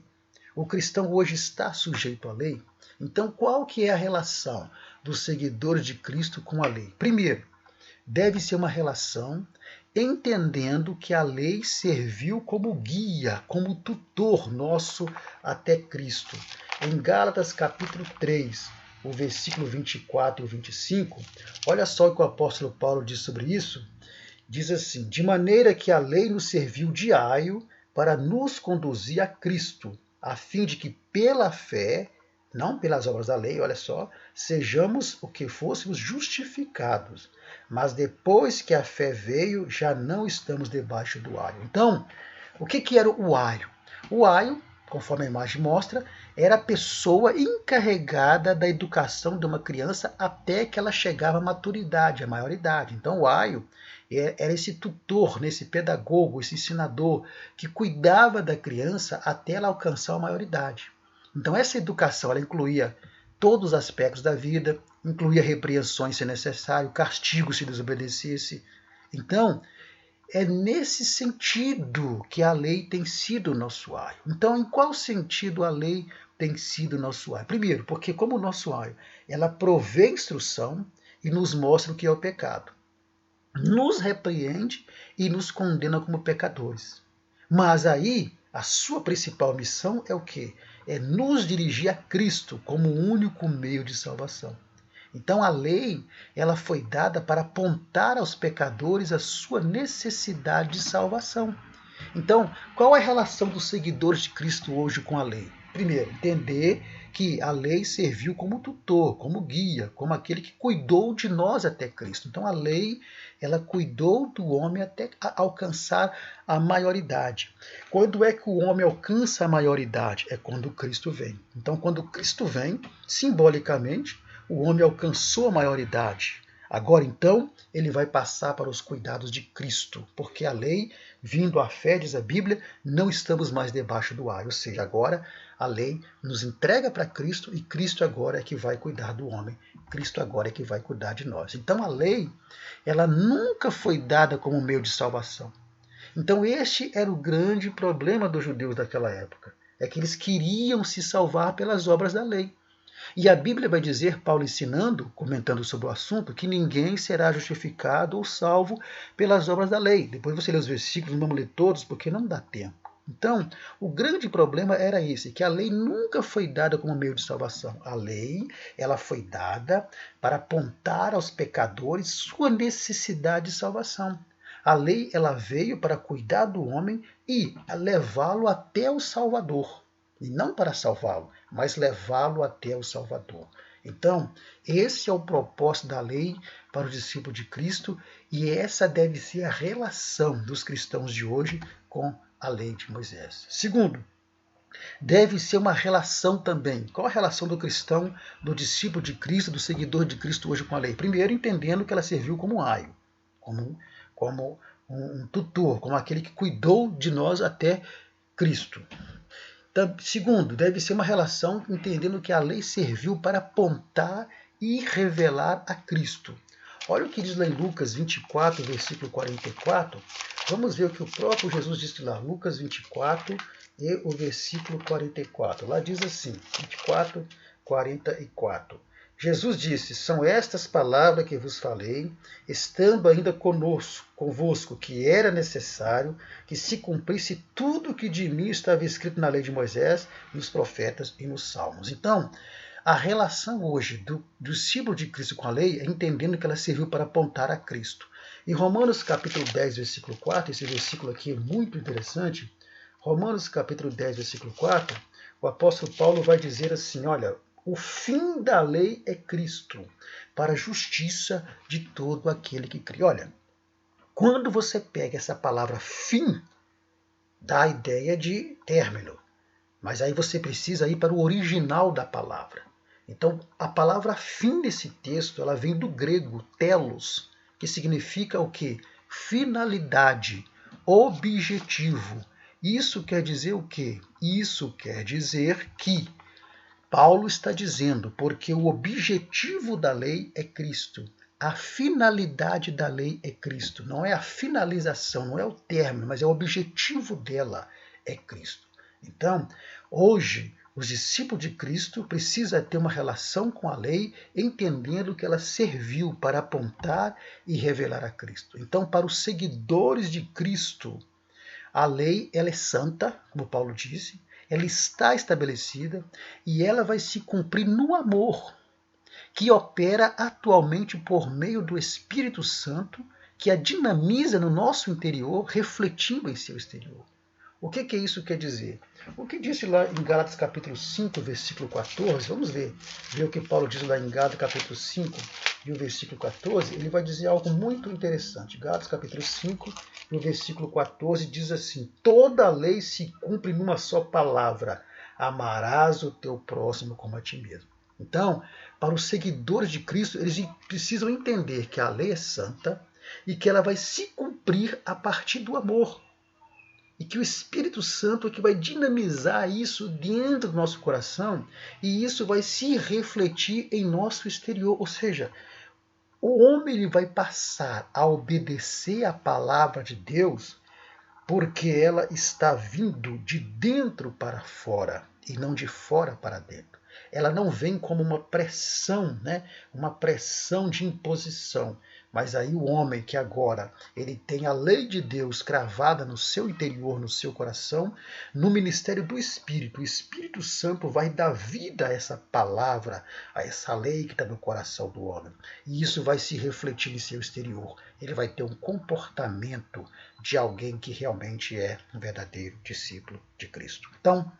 Speaker 1: O cristão hoje está sujeito à lei? Então qual que é a relação dos seguidores de Cristo com a lei? Primeiro, deve ser uma relação entendendo que a lei serviu como guia, como tutor nosso até Cristo. Em Gálatas capítulo 3, o versículo 24 e o 25, olha só o que o apóstolo Paulo diz sobre isso. Diz assim: de maneira que a lei nos serviu de aio para nos conduzir a Cristo, a fim de que pela fé, não pelas obras da lei, olha só, sejamos o que fôssemos justificados. Mas depois que a fé veio, já não estamos debaixo do aio. Então, o que era o aio? O aio, conforme a imagem mostra, era a pessoa encarregada da educação de uma criança até que ela chegava à maturidade, à maioridade. Então, o aio era esse tutor, esse pedagogo, esse ensinador que cuidava da criança até ela alcançar a maioridade. Então, essa educação ela incluía todos os aspectos da vida, incluía repreensões se necessário, castigo se desobedecesse. Então, é nesse sentido que a lei tem sido nosso aio. Então, em qual sentido a lei tem sido nosso aio? Primeiro, porque como nosso aio, ela provê instrução e nos mostra o que é o pecado. Nos repreende e nos condena como pecadores. Mas aí, a sua principal missão é o quê? É nos dirigir a Cristo como o único meio de salvação. Então a lei, ela foi dada para apontar aos pecadores a sua necessidade de salvação. Então, qual é a relação dos seguidores de Cristo hoje com a lei? Primeiro, entender que a lei serviu como tutor, como guia, como aquele que cuidou de nós até Cristo. Então a lei, ela cuidou do homem até alcançar a maioridade. Quando é que o homem alcança a maioridade? É quando Cristo vem. Então quando Cristo vem, simbolicamente, o homem alcançou a maioridade. Agora, então, ele vai passar para os cuidados de Cristo, porque a lei, vindo à fé, diz a Bíblia, não estamos mais debaixo do aio. Ou seja, agora a lei nos entrega para Cristo e Cristo agora é que vai cuidar do homem. Cristo agora é que vai cuidar de nós. Então, a lei, ela nunca foi dada como meio de salvação. Então, este era o grande problema dos judeus daquela época. É que eles queriam se salvar pelas obras da lei. E a Bíblia vai dizer, Paulo ensinando, comentando sobre o assunto, que ninguém será justificado ou salvo pelas obras da lei. Depois você lê os versículos, não vamos ler todos, porque não dá tempo. Então, o grande problema era esse, que a lei nunca foi dada como meio de salvação. A lei, ela foi dada para apontar aos pecadores sua necessidade de salvação. A lei, ela veio para cuidar do homem e levá-lo até o Salvador. E não para salvá-lo, mas levá-lo até o Salvador. Então, esse é o propósito da lei para o discípulo de Cristo e essa deve ser a relação dos cristãos de hoje com a lei de Moisés. Segundo, deve ser uma relação também. Qual a relação do cristão, do discípulo de Cristo, do seguidor de Cristo hoje com a lei? Primeiro, entendendo que ela serviu como um aio, como um tutor, como aquele que cuidou de nós até Cristo. Segundo, deve ser uma relação entendendo que a lei serviu para apontar e revelar a Cristo. Olha o que diz lá em Lucas 24, versículo 44. Vamos ver o que o próprio Jesus disse lá. Lucas 24 e o versículo 44. Lá diz assim, 24, 44. Jesus disse, são estas palavras que vos falei, estando ainda convosco, que era necessário que se cumprisse tudo o que de mim estava escrito na lei de Moisés, nos profetas e nos salmos. Então, a relação hoje do discípulo de Cristo com a lei é entendendo que ela serviu para apontar a Cristo. Em Romanos capítulo 10, versículo 4, esse versículo aqui é muito interessante, Romanos capítulo 10, versículo 4, o apóstolo Paulo vai dizer assim, olha, o fim da lei é Cristo, para a justiça de todo aquele que crê. Olha, quando você pega essa palavra fim, dá a ideia de término. Mas aí você precisa ir para o original da palavra. Então, a palavra fim desse texto, ela vem do grego telos, que significa o quê? Finalidade, objetivo. Isso quer dizer o quê? Isso quer dizer que Paulo está dizendo, porque o objetivo da lei é Cristo. A finalidade da lei é Cristo. Não é a finalização, não é o término, mas é o objetivo dela, é Cristo. Então, hoje, os discípulos de Cristo precisam ter uma relação com a lei, entendendo que ela serviu para apontar e revelar a Cristo. Então, para os seguidores de Cristo, a lei ela é santa, como Paulo disse, ela está estabelecida e ela vai se cumprir no amor, que opera atualmente por meio do Espírito Santo, que a dinamiza no nosso interior, refletindo em seu exterior. O que isso quer dizer? O que disse lá em Gálatas capítulo 5, versículo 14, vamos ver o que Paulo diz lá em Gálatas capítulo 5 e o versículo 14, ele vai dizer algo muito interessante. Gálatas capítulo 5 e o versículo 14 diz assim: toda a lei se cumpre numa só palavra, amarás o teu próximo como a ti mesmo. Então, para os seguidores de Cristo, eles precisam entender que a lei é santa e que ela vai se cumprir a partir do amor. E que o Espírito Santo é que vai dinamizar isso dentro do nosso coração e isso vai se refletir em nosso exterior. Ou seja, o homem ele vai passar a obedecer a palavra de Deus porque ela está vindo de dentro para fora e não de fora para dentro. Ela não vem como uma pressão, né? Uma pressão de imposição. Mas aí o homem que agora ele tem a lei de Deus cravada no seu interior, no seu coração, no ministério do Espírito, o Espírito Santo vai dar vida a essa palavra, a essa lei que está no coração do homem. E isso vai se refletir em seu exterior. Ele vai ter um comportamento de alguém que realmente é um verdadeiro discípulo de Cristo. Então,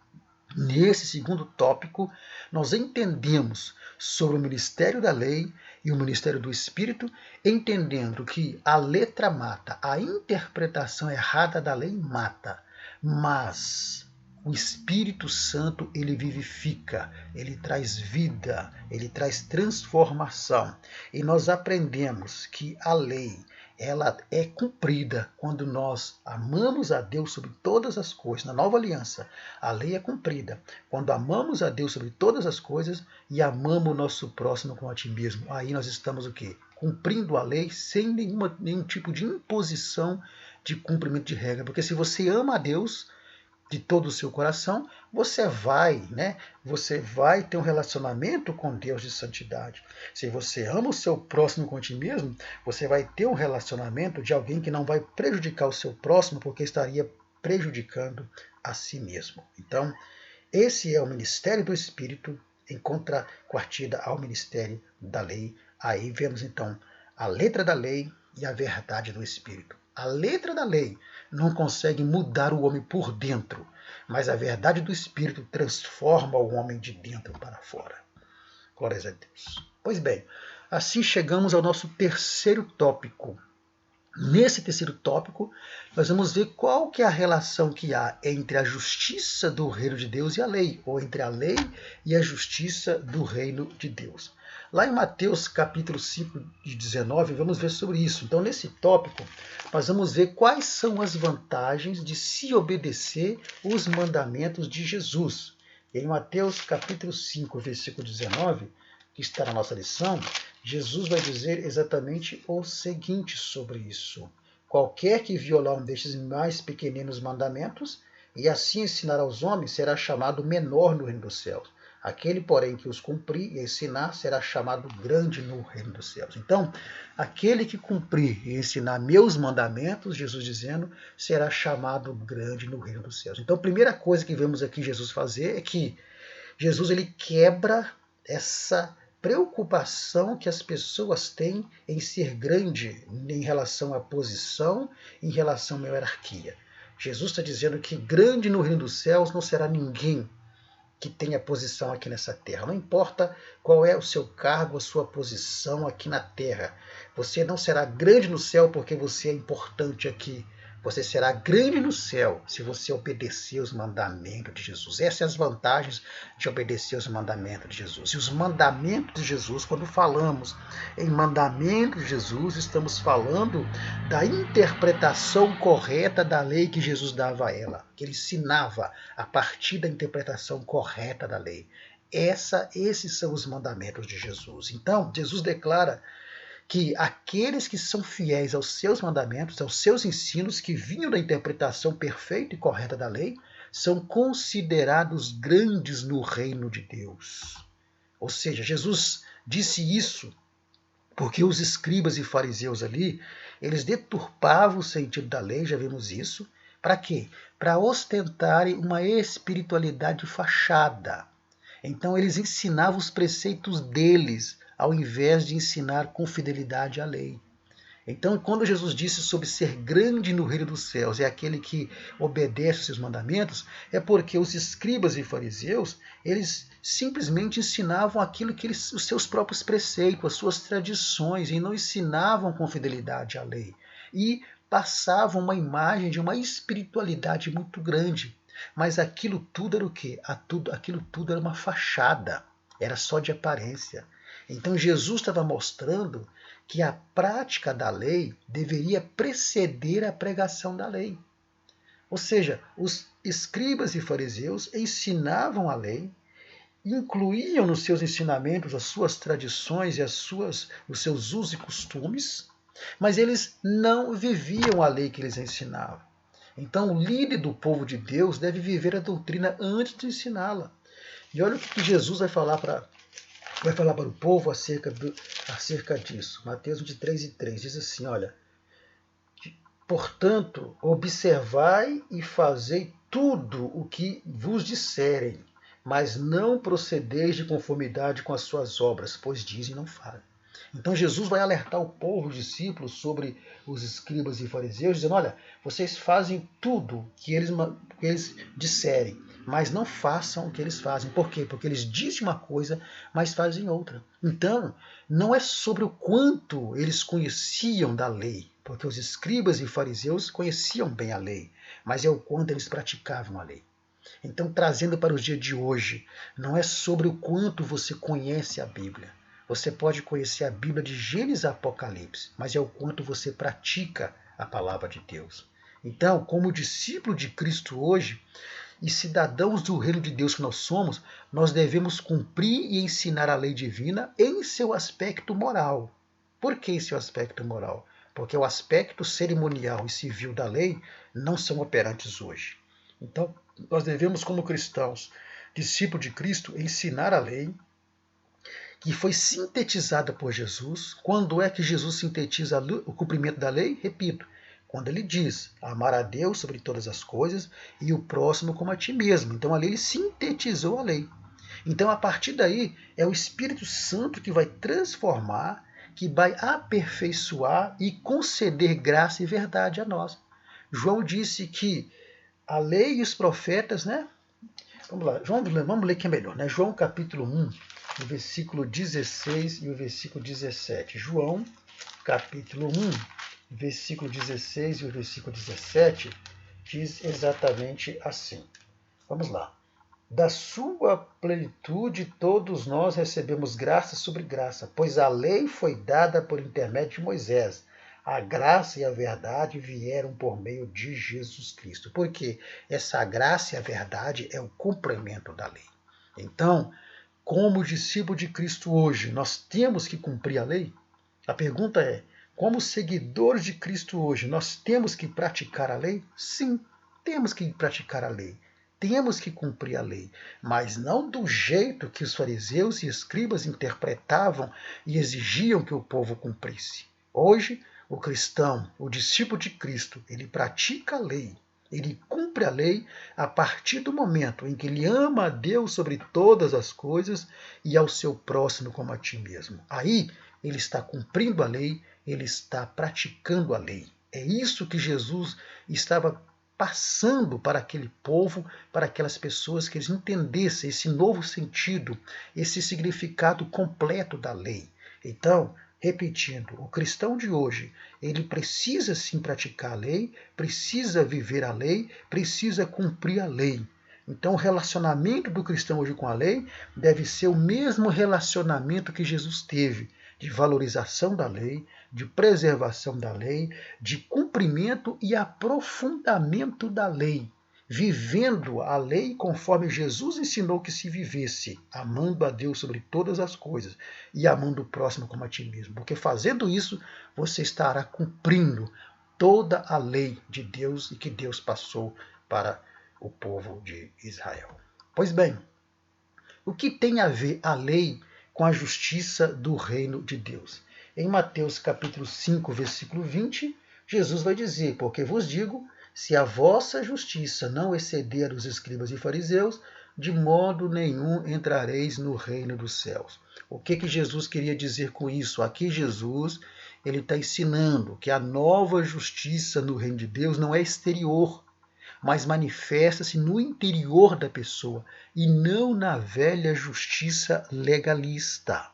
Speaker 1: nesse segundo tópico, nós entendemos sobre o ministério da lei e o ministério do Espírito, entendendo que a letra mata, a interpretação errada da lei mata, mas o Espírito Santo ele vivifica, ele traz vida, ele traz transformação. E nós aprendemos que a lei ela é cumprida quando nós amamos a Deus sobre todas as coisas. Na nova aliança, a lei é cumprida quando amamos a Deus sobre todas as coisas e amamos o nosso próximo como a ti mesmo. Aí nós estamos o quê? Cumprindo a lei sem nenhum tipo de imposição de cumprimento de regra. Porque se você ama a Deus de todo o seu coração, você vai ter um relacionamento com Deus de santidade. Se você ama o seu próximo com ti mesmo, você vai ter um relacionamento de alguém que não vai prejudicar o seu próximo, porque estaria prejudicando a si mesmo. Então, esse é o ministério do Espírito em contrapartida ao ministério da lei. Aí vemos então a letra da lei e a verdade do Espírito. A letra da lei não consegue mudar o homem por dentro, mas a verdade do Espírito transforma o homem de dentro para fora. Glórias a Deus. Pois bem, assim chegamos ao nosso terceiro tópico. Nesse terceiro tópico, nós vamos ver qual que é a relação que há entre a justiça do reino de Deus e a lei, ou entre a lei e a justiça do reino de Deus. Lá em Mateus capítulo 5, 19, vamos ver sobre isso. Então, nesse tópico, nós vamos ver quais são as vantagens de se obedecer os mandamentos de Jesus. Em Mateus capítulo 5, versículo 19, que está na nossa lição, Jesus vai dizer exatamente o seguinte sobre isso. Qualquer que violar um destes mais pequeninos mandamentos e assim ensinar aos homens será chamado menor no reino dos céus. Aquele, porém, que os cumprir e ensinar será chamado grande no reino dos céus. Então, aquele que cumprir e ensinar meus mandamentos, Jesus dizendo, será chamado grande no reino dos céus. Então, a primeira coisa que vemos aqui Jesus fazer é que Jesus ele quebra essa preocupação que as pessoas têm em ser grande em relação à posição, em relação à hierarquia. Jesus está dizendo que grande no reino dos céus não será ninguém que tenha posição aqui nessa terra. Não importa qual é o seu cargo, a sua posição aqui na terra. Você não será grande no céu porque você é importante aqui. Você será grande no céu se você obedecer os mandamentos de Jesus. Essas são as vantagens de obedecer os mandamentos de Jesus. E os mandamentos de Jesus, quando falamos em mandamentos de Jesus, estamos falando da interpretação correta da lei que Jesus dava a ela, que ele ensinava a partir da interpretação correta da lei. Esses são os mandamentos de Jesus. Então, Jesus declara que aqueles que são fiéis aos seus mandamentos, aos seus ensinos, que vinham da interpretação perfeita e correta da lei, são considerados grandes no reino de Deus. Ou seja, Jesus disse isso porque os escribas e fariseus ali, eles deturpavam o sentido da lei, já vimos isso. Para quê? Para ostentarem uma espiritualidade de fachada. Então eles ensinavam os preceitos deles, ao invés de ensinar com fidelidade a lei. Então, quando Jesus disse sobre ser grande no reino dos céus é aquele que obedece os seus mandamentos, é porque os escribas e fariseus, eles simplesmente ensinavam aquilo que os seus próprios preceitos, as suas tradições, e não ensinavam com fidelidade a lei. E passavam uma imagem de uma espiritualidade muito grande. Mas aquilo tudo era o quê? Aquilo tudo era uma fachada, era só de aparência. Então Jesus estava mostrando que a prática da lei deveria preceder a pregação da lei. Ou seja, os escribas e fariseus ensinavam a lei, incluíam nos seus ensinamentos as suas tradições e os seus usos e costumes, mas eles não viviam a lei que eles ensinavam. Então, o líder do povo de Deus deve viver a doutrina antes de ensiná-la. E olha o que Jesus vai falar para o povo acerca disso. Mateus 23:3 diz assim, olha, portanto, observai e fazei tudo o que vos disserem, mas não procedeis de conformidade com as suas obras, pois dizem e não fazem. Então Jesus vai alertar o povo, os discípulos, sobre os escribas e fariseus, dizendo, olha, vocês fazem tudo que eles disserem, mas não façam o que eles fazem. Por quê? Porque eles dizem uma coisa, mas fazem outra. Então, não é sobre o quanto eles conheciam da lei, porque os escribas e fariseus conheciam bem a lei, mas é o quanto eles praticavam a lei. Então, trazendo para os dias de hoje, não é sobre o quanto você conhece a Bíblia. Você pode conhecer a Bíblia de Gênesis a Apocalipse, mas é o quanto você pratica a palavra de Deus. Então, como discípulo de Cristo hoje e cidadãos do reino de Deus que nós somos, nós devemos cumprir e ensinar a lei divina em seu aspecto moral. Por que em seu aspecto moral? Porque o aspecto cerimonial e civil da lei não são operantes hoje. Então, nós devemos, como cristãos, discípulos de Cristo, ensinar a lei, que foi sintetizada por Jesus. Quando é que Jesus sintetiza o cumprimento da lei? Repito, quando ele diz amar a Deus sobre todas as coisas e o próximo como a ti mesmo. Então ali ele sintetizou a lei. Então a partir daí é o Espírito Santo que vai transformar, que vai aperfeiçoar e conceder graça e verdade a nós. João disse que a lei e os profetas, né? Vamos lá, vamos ler que é melhor, né? João capítulo 1, o versículo 16 e o versículo 17. João, capítulo 1, versículo 16 e o versículo 17, diz exatamente assim. Vamos lá. Da sua plenitude todos nós recebemos graça sobre graça, pois a lei foi dada por intermédio de Moisés. A graça e a verdade vieram por meio de Jesus Cristo. Porque essa graça e a verdade é o cumprimento da lei. Então, como discípulo de Cristo hoje, nós temos que cumprir a lei? A pergunta é, como seguidores de Cristo hoje, nós temos que praticar a lei? Sim, temos que praticar a lei. Temos que cumprir a lei, mas não do jeito que os fariseus e escribas interpretavam e exigiam que o povo cumprisse. Hoje, o cristão, o discípulo de Cristo, ele pratica a lei. Ele cumpre a lei a partir do momento em que ele ama a Deus sobre todas as coisas e ao seu próximo como a ti mesmo. Aí ele está cumprindo a lei, ele está praticando a lei. É isso que Jesus estava passando para aquele povo, para aquelas pessoas, que eles entendessem esse novo sentido, esse significado completo da lei. Então, repetindo, o cristão de hoje, ele precisa sim praticar a lei, precisa viver a lei, precisa cumprir a lei. Então, o relacionamento do cristão hoje com a lei deve ser o mesmo relacionamento que Jesus teve, de valorização da lei, de preservação da lei, de cumprimento e aprofundamento da lei, vivendo a lei conforme Jesus ensinou que se vivesse, amando a Deus sobre todas as coisas e amando o próximo como a ti mesmo. Porque fazendo isso, você estará cumprindo toda a lei de Deus e que Deus passou para o povo de Israel. Pois bem, o que tem a ver a lei com a justiça do reino de Deus? Em Mateus capítulo 5, versículo 20, Jesus vai dizer, porque vos digo, se a vossa justiça não exceder a dos escribas e fariseus, de modo nenhum entrareis no reino dos céus. O que Jesus queria dizer com isso? Aqui Jesus, ele está ensinando que a nova justiça no reino de Deus não é exterior, mas manifesta-se no interior da pessoa e não na velha justiça legalista.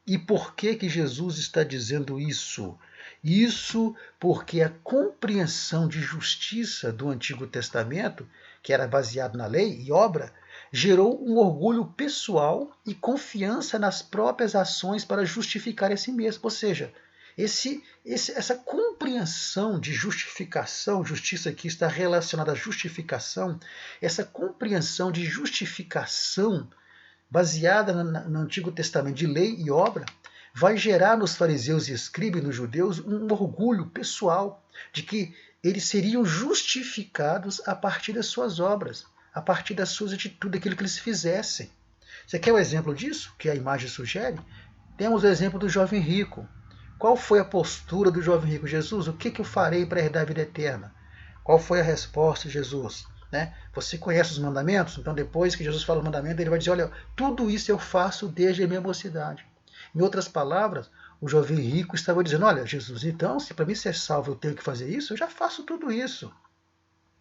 Speaker 1: E por que Jesus está dizendo isso? Isso porque a compreensão de justiça do Antigo Testamento, que era baseado na lei e obra, gerou um orgulho pessoal e confiança nas próprias ações para justificar a si mesmo. Ou seja, essa compreensão de justificação, justiça aqui está relacionada à justificação, essa compreensão de justificação baseada no Antigo Testamento de lei e obra, vai gerar nos fariseus e escribas e nos judeus um orgulho pessoal de que eles seriam justificados a partir das suas obras, a partir das suas atitudes, daquilo que eles fizessem. Você quer um exemplo disso, que a imagem sugere? Temos o exemplo do jovem rico. Qual foi a postura do jovem rico? Jesus, o que eu farei para herdar a vida eterna? Qual foi a resposta de Jesus? Você conhece os mandamentos? Então depois que Jesus fala o mandamento, ele vai dizer, olha, tudo isso eu faço desde a minha mocidade. Em outras palavras, o jovem rico estava dizendo, olha, Jesus, então se para mim ser salvo eu tenho que fazer isso, eu já faço tudo isso.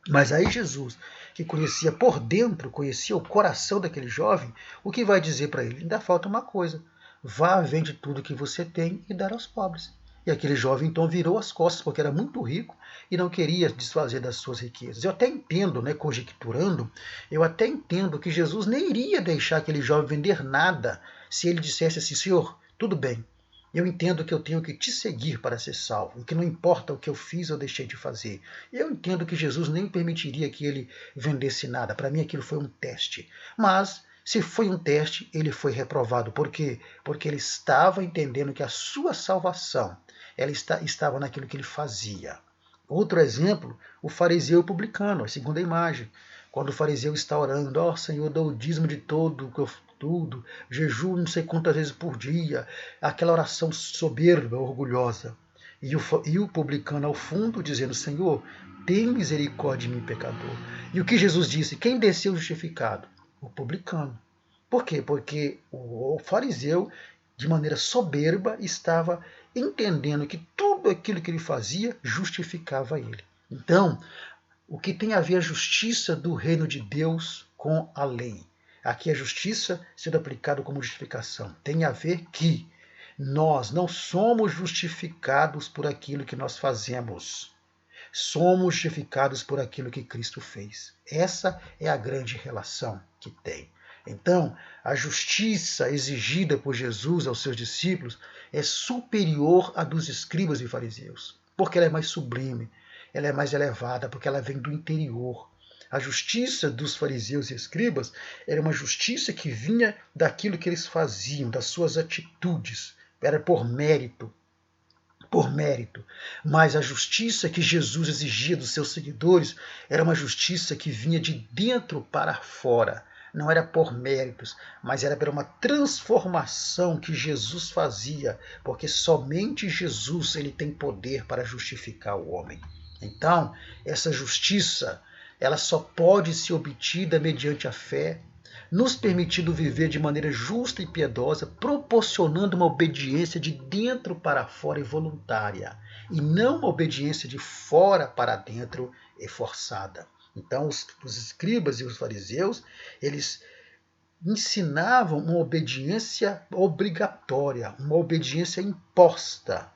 Speaker 1: Mas aí Jesus, que conhecia por dentro, conhecia o coração daquele jovem, o que vai dizer para ele? Ainda falta uma coisa, vá, vende tudo que você tem e dá aos pobres. E aquele jovem então virou as costas, porque era muito rico e não queria desfazer das suas riquezas. Eu até entendo, conjecturando, eu até entendo que Jesus nem iria deixar aquele jovem vender nada se ele dissesse assim, Senhor, tudo bem, eu entendo que eu tenho que te seguir para ser salvo, que não importa o que eu fiz ou deixei de fazer. Eu entendo que Jesus nem permitiria que ele vendesse nada. Para mim aquilo foi um teste. Mas se foi um teste, ele foi reprovado. Por quê? Porque ele estava entendendo que a sua salvação ela estava naquilo que ele fazia. Outro exemplo, o fariseu publicano, a segunda imagem. Quando o fariseu está orando, ó Senhor, dá o dízimo de tudo, jejum não sei quantas vezes por dia, aquela oração soberba, orgulhosa. E o publicano ao fundo dizendo, Senhor, tem misericórdia de mim, pecador. E o que Jesus disse? Quem desceu justificado? O publicano. Por quê? Porque o fariseu, de maneira soberba, estava entendendo que tudo aquilo que ele fazia justificava ele. Então, o que tem a ver a justiça do reino de Deus com a lei? Aqui a justiça sendo aplicada como justificação. Tem a ver que nós não somos justificados por aquilo que nós fazemos. Somos justificados por aquilo que Cristo fez. Essa é a grande relação que tem. Então, a justiça exigida por Jesus aos seus discípulos é superior à dos escribas e fariseus, porque ela é mais sublime, ela é mais elevada, porque ela vem do interior. A justiça dos fariseus e escribas era uma justiça que vinha daquilo que eles faziam, das suas atitudes, era por mérito. Mas a justiça que Jesus exigia dos seus seguidores era uma justiça que vinha de dentro para fora. Não era por méritos, mas era por uma transformação que Jesus fazia, porque somente Jesus ele tem poder para justificar o homem. Então, essa justiça ela só pode ser obtida mediante a fé, nos permitindo viver de maneira justa e piedosa, proporcionando uma obediência de dentro para fora e voluntária, e não uma obediência de fora para dentro e forçada. Então, os escribas e os fariseus, eles ensinavam uma obediência obrigatória, uma obediência imposta,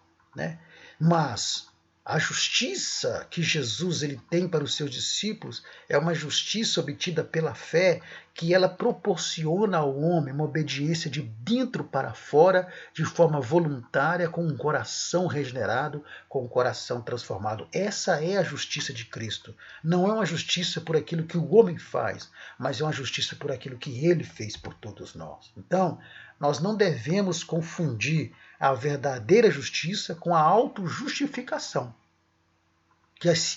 Speaker 1: Mas a justiça que Jesus ele tem para os seus discípulos é uma justiça obtida pela fé, que ela proporciona ao homem uma obediência de dentro para fora, de forma voluntária, com um coração regenerado, com um coração transformado. Essa é a justiça de Cristo. Não é uma justiça por aquilo que o homem faz, mas é uma justiça por aquilo que ele fez por todos nós. Então, nós não devemos confundir a verdadeira justiça com a autojustificação,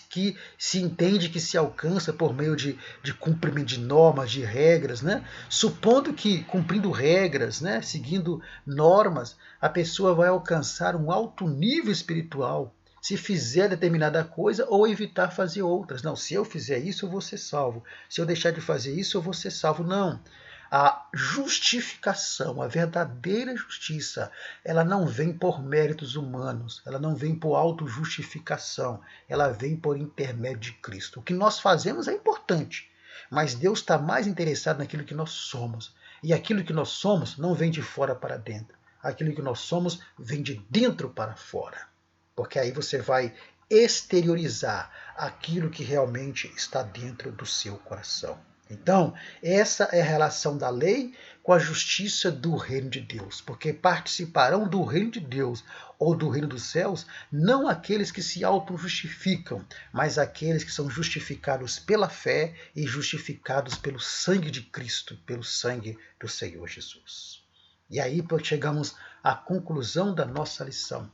Speaker 1: que se entende que se alcança por meio de cumprimento de normas, de regras, supondo que, cumprindo regras, seguindo normas, a pessoa vai alcançar um alto nível espiritual, se fizer determinada coisa ou evitar fazer outras. Não, se eu fizer isso, eu vou ser salvo. Se eu deixar de fazer isso, eu vou ser salvo. Não. A justificação, a verdadeira justiça, ela não vem por méritos humanos, ela não vem por autojustificação, ela vem por intermédio de Cristo. O que nós fazemos é importante, mas Deus está mais interessado naquilo que nós somos. E aquilo que nós somos não vem de fora para dentro. Aquilo que nós somos vem de dentro para fora. Porque aí você vai exteriorizar aquilo que realmente está dentro do seu coração. Então, essa é a relação da lei com a justiça do reino de Deus, porque participarão do reino de Deus ou do reino dos céus não aqueles que se auto-justificam, mas aqueles que são justificados pela fé e justificados pelo sangue de Cristo, pelo sangue do Senhor Jesus. E aí chegamos à conclusão da nossa lição.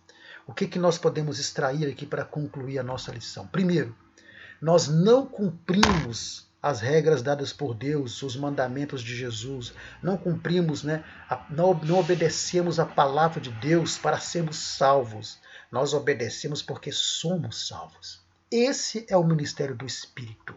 Speaker 1: O que nós podemos extrair aqui para concluir a nossa lição? Primeiro, nós não cumprimos as regras dadas por Deus, os mandamentos de Jesus, não cumprimos, não obedecemos a palavra de Deus para sermos salvos. Nós obedecemos porque somos salvos. Esse é o ministério do Espírito.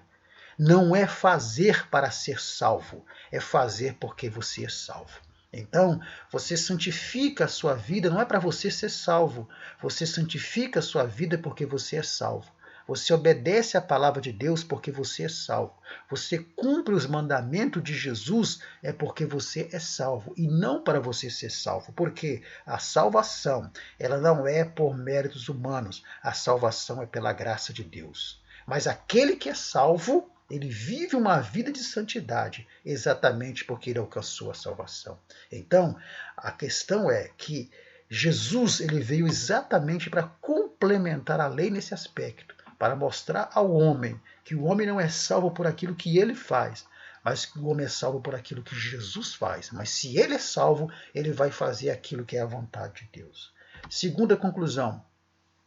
Speaker 1: Não é fazer para ser salvo, é fazer porque você é salvo. Então, você santifica a sua vida, não é para você ser salvo. Você santifica a sua vida porque você é salvo. Você obedece à palavra de Deus porque você é salvo. Você cumpre os mandamentos de Jesus é porque você é salvo e não para você ser salvo. Porque a salvação, ela não é por méritos humanos. A salvação é pela graça de Deus. Mas aquele que é salvo, ele vive uma vida de santidade, exatamente porque ele alcançou a salvação. Então, a questão é que Jesus ele veio exatamente para complementar a lei nesse aspecto, para mostrar ao homem que o homem não é salvo por aquilo que ele faz, mas que o homem é salvo por aquilo que Jesus faz. Mas se ele é salvo, ele vai fazer aquilo que é a vontade de Deus. Segunda conclusão.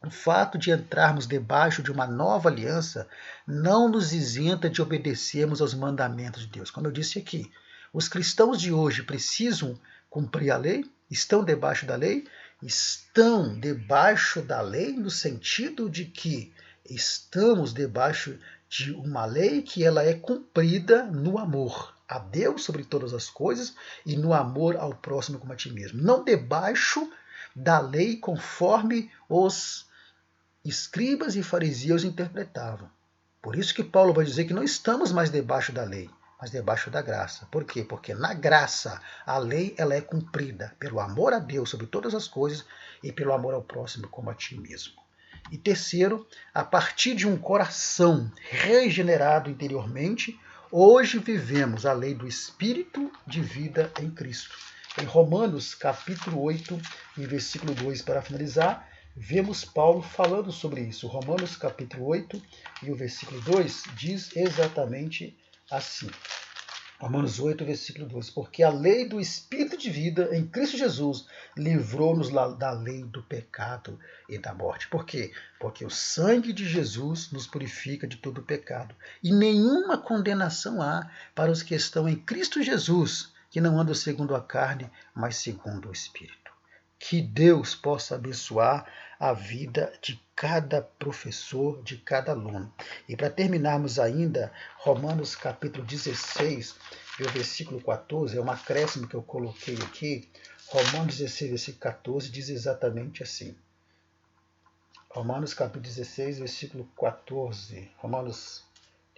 Speaker 1: O fato de entrarmos debaixo de uma nova aliança não nos isenta de obedecermos aos mandamentos de Deus. Como eu disse aqui, os cristãos de hoje precisam cumprir a lei? Estão debaixo da lei? Estão debaixo da lei no sentido de que estamos debaixo de uma lei que ela é cumprida no amor a Deus sobre todas as coisas e no amor ao próximo como a ti mesmo. Não debaixo da lei conforme os escribas e fariseus interpretavam. Por isso que Paulo vai dizer que não estamos mais debaixo da lei, mas debaixo da graça. Por quê? Porque na graça a lei ela é cumprida pelo amor a Deus sobre todas as coisas e pelo amor ao próximo como a ti mesmo. E terceiro, a partir de um coração regenerado interiormente, hoje vivemos a lei do Espírito de vida em Cristo. Em Romanos capítulo 8, e versículo 2, para finalizar, vemos Paulo falando sobre isso. Romanos capítulo 8 e o versículo 2 diz exatamente assim. Romanos 8, versículo 2. Porque a lei do Espírito de vida em Cristo Jesus livrou-nos da lei do pecado e da morte. Por quê? Porque o sangue de Jesus nos purifica de todo o pecado. E nenhuma condenação há para os que estão em Cristo Jesus, que não andam segundo a carne, mas segundo o Espírito. Que Deus possa abençoar a vida de cada professor, de cada aluno. E para terminarmos ainda, Romanos capítulo 16, e o versículo 14, é um acréscimo que eu coloquei aqui. Romanos 16, versículo 14, diz exatamente assim. Romanos capítulo 16, versículo 14. Romanos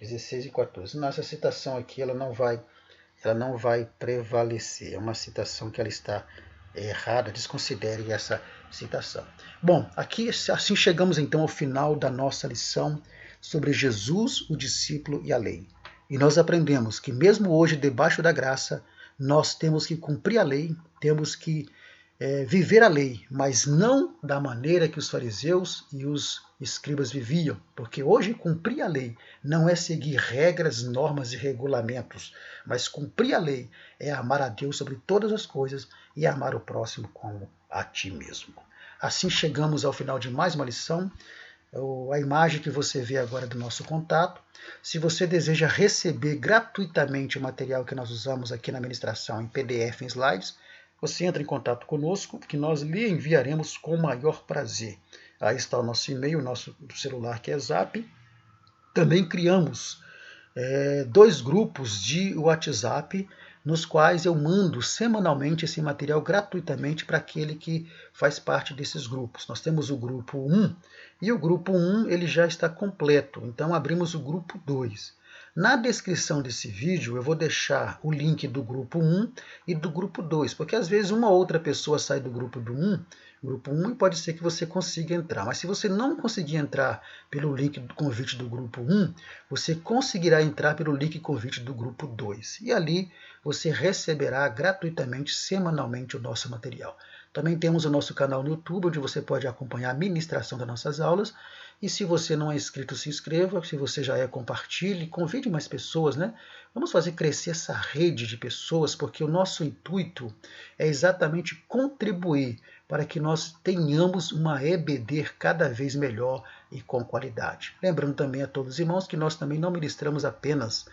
Speaker 1: 16 e 14. Nossa citação aqui ela não vai prevalecer. É uma citação que ela está errada, desconsidere essa citação. Bom, aqui assim chegamos então ao final da nossa lição sobre Jesus, o discípulo e a lei. E nós aprendemos que mesmo hoje, debaixo da graça, nós temos que cumprir a lei, temos que viver a lei, mas não da maneira que os fariseus e os escribas viviam, porque hoje cumprir a lei não é seguir regras, normas e regulamentos, mas cumprir a lei é amar a Deus sobre todas as coisas e amar o próximo como a ti mesmo. Assim chegamos ao final de mais uma lição. A imagem que você vê agora do nosso contato. Se você deseja receber gratuitamente o material que nós usamos aqui na ministração em PDF, em slides, você entra em contato conosco, que nós lhe enviaremos com o maior prazer. Aí está o nosso e-mail, o nosso celular que é Zap. Também criamos 2 grupos de WhatsApp nos quais eu mando semanalmente esse material gratuitamente para aquele que faz parte desses grupos. Nós temos o grupo 1 e o grupo 1 ele já está completo, então abrimos o grupo 2. Na descrição desse vídeo eu vou deixar o link do grupo 1 e do grupo 2, porque às vezes uma outra pessoa sai do grupo 1 e pode ser que você consiga entrar. Mas se você não conseguir entrar pelo link do convite do grupo 1, você conseguirá entrar pelo link convite do grupo 2. E ali você receberá gratuitamente, semanalmente, o nosso material. Também temos o nosso canal no YouTube, onde você pode acompanhar a ministração das nossas aulas. E se você não é inscrito, se inscreva. Se você já é, compartilhe, convide mais pessoas, né? Vamos fazer crescer essa rede de pessoas, porque o nosso intuito é exatamente contribuir para que nós tenhamos uma EBD cada vez melhor e com qualidade. Lembrando também a todos os irmãos que nós também não ministramos apenas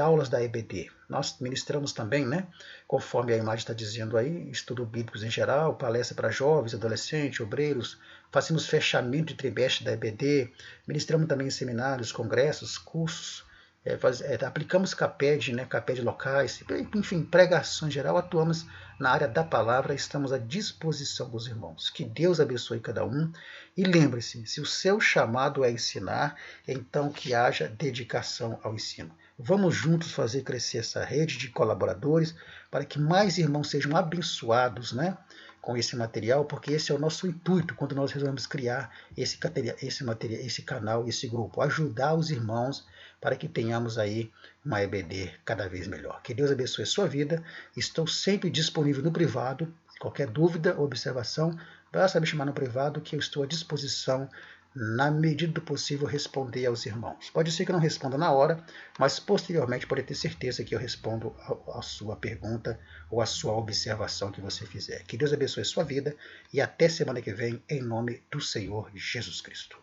Speaker 1: aulas da EBD. Nós ministramos também, né, conforme a imagem está dizendo aí, estudo bíblicos em geral, palestra para jovens, adolescentes, obreiros, fazemos fechamento de trimestre da EBD, ministramos também seminários, congressos, cursos, aplicamos CAPED, né, CAPED locais, enfim, pregação em geral, atuamos na área da palavra, estamos à disposição dos irmãos. Que Deus abençoe cada um. E lembre-se, se o seu chamado é ensinar, então que haja dedicação ao ensino. Vamos juntos fazer crescer essa rede de colaboradores para que mais irmãos sejam abençoados, né, com esse material, porque esse é o nosso intuito quando nós resolvemos criar esse canal, esse grupo, ajudar os irmãos para que tenhamos aí uma EBD cada vez melhor. Que Deus abençoe a sua vida. Estou sempre disponível no privado. Qualquer dúvida ou observação, basta me chamar no privado que eu estou à disposição, na medida do possível, responder aos irmãos. Pode ser que eu não responda na hora, mas posteriormente pode ter certeza que eu respondo a sua pergunta ou a sua observação que você fizer. Que Deus abençoe a sua vida e até semana que vem, em nome do Senhor Jesus Cristo.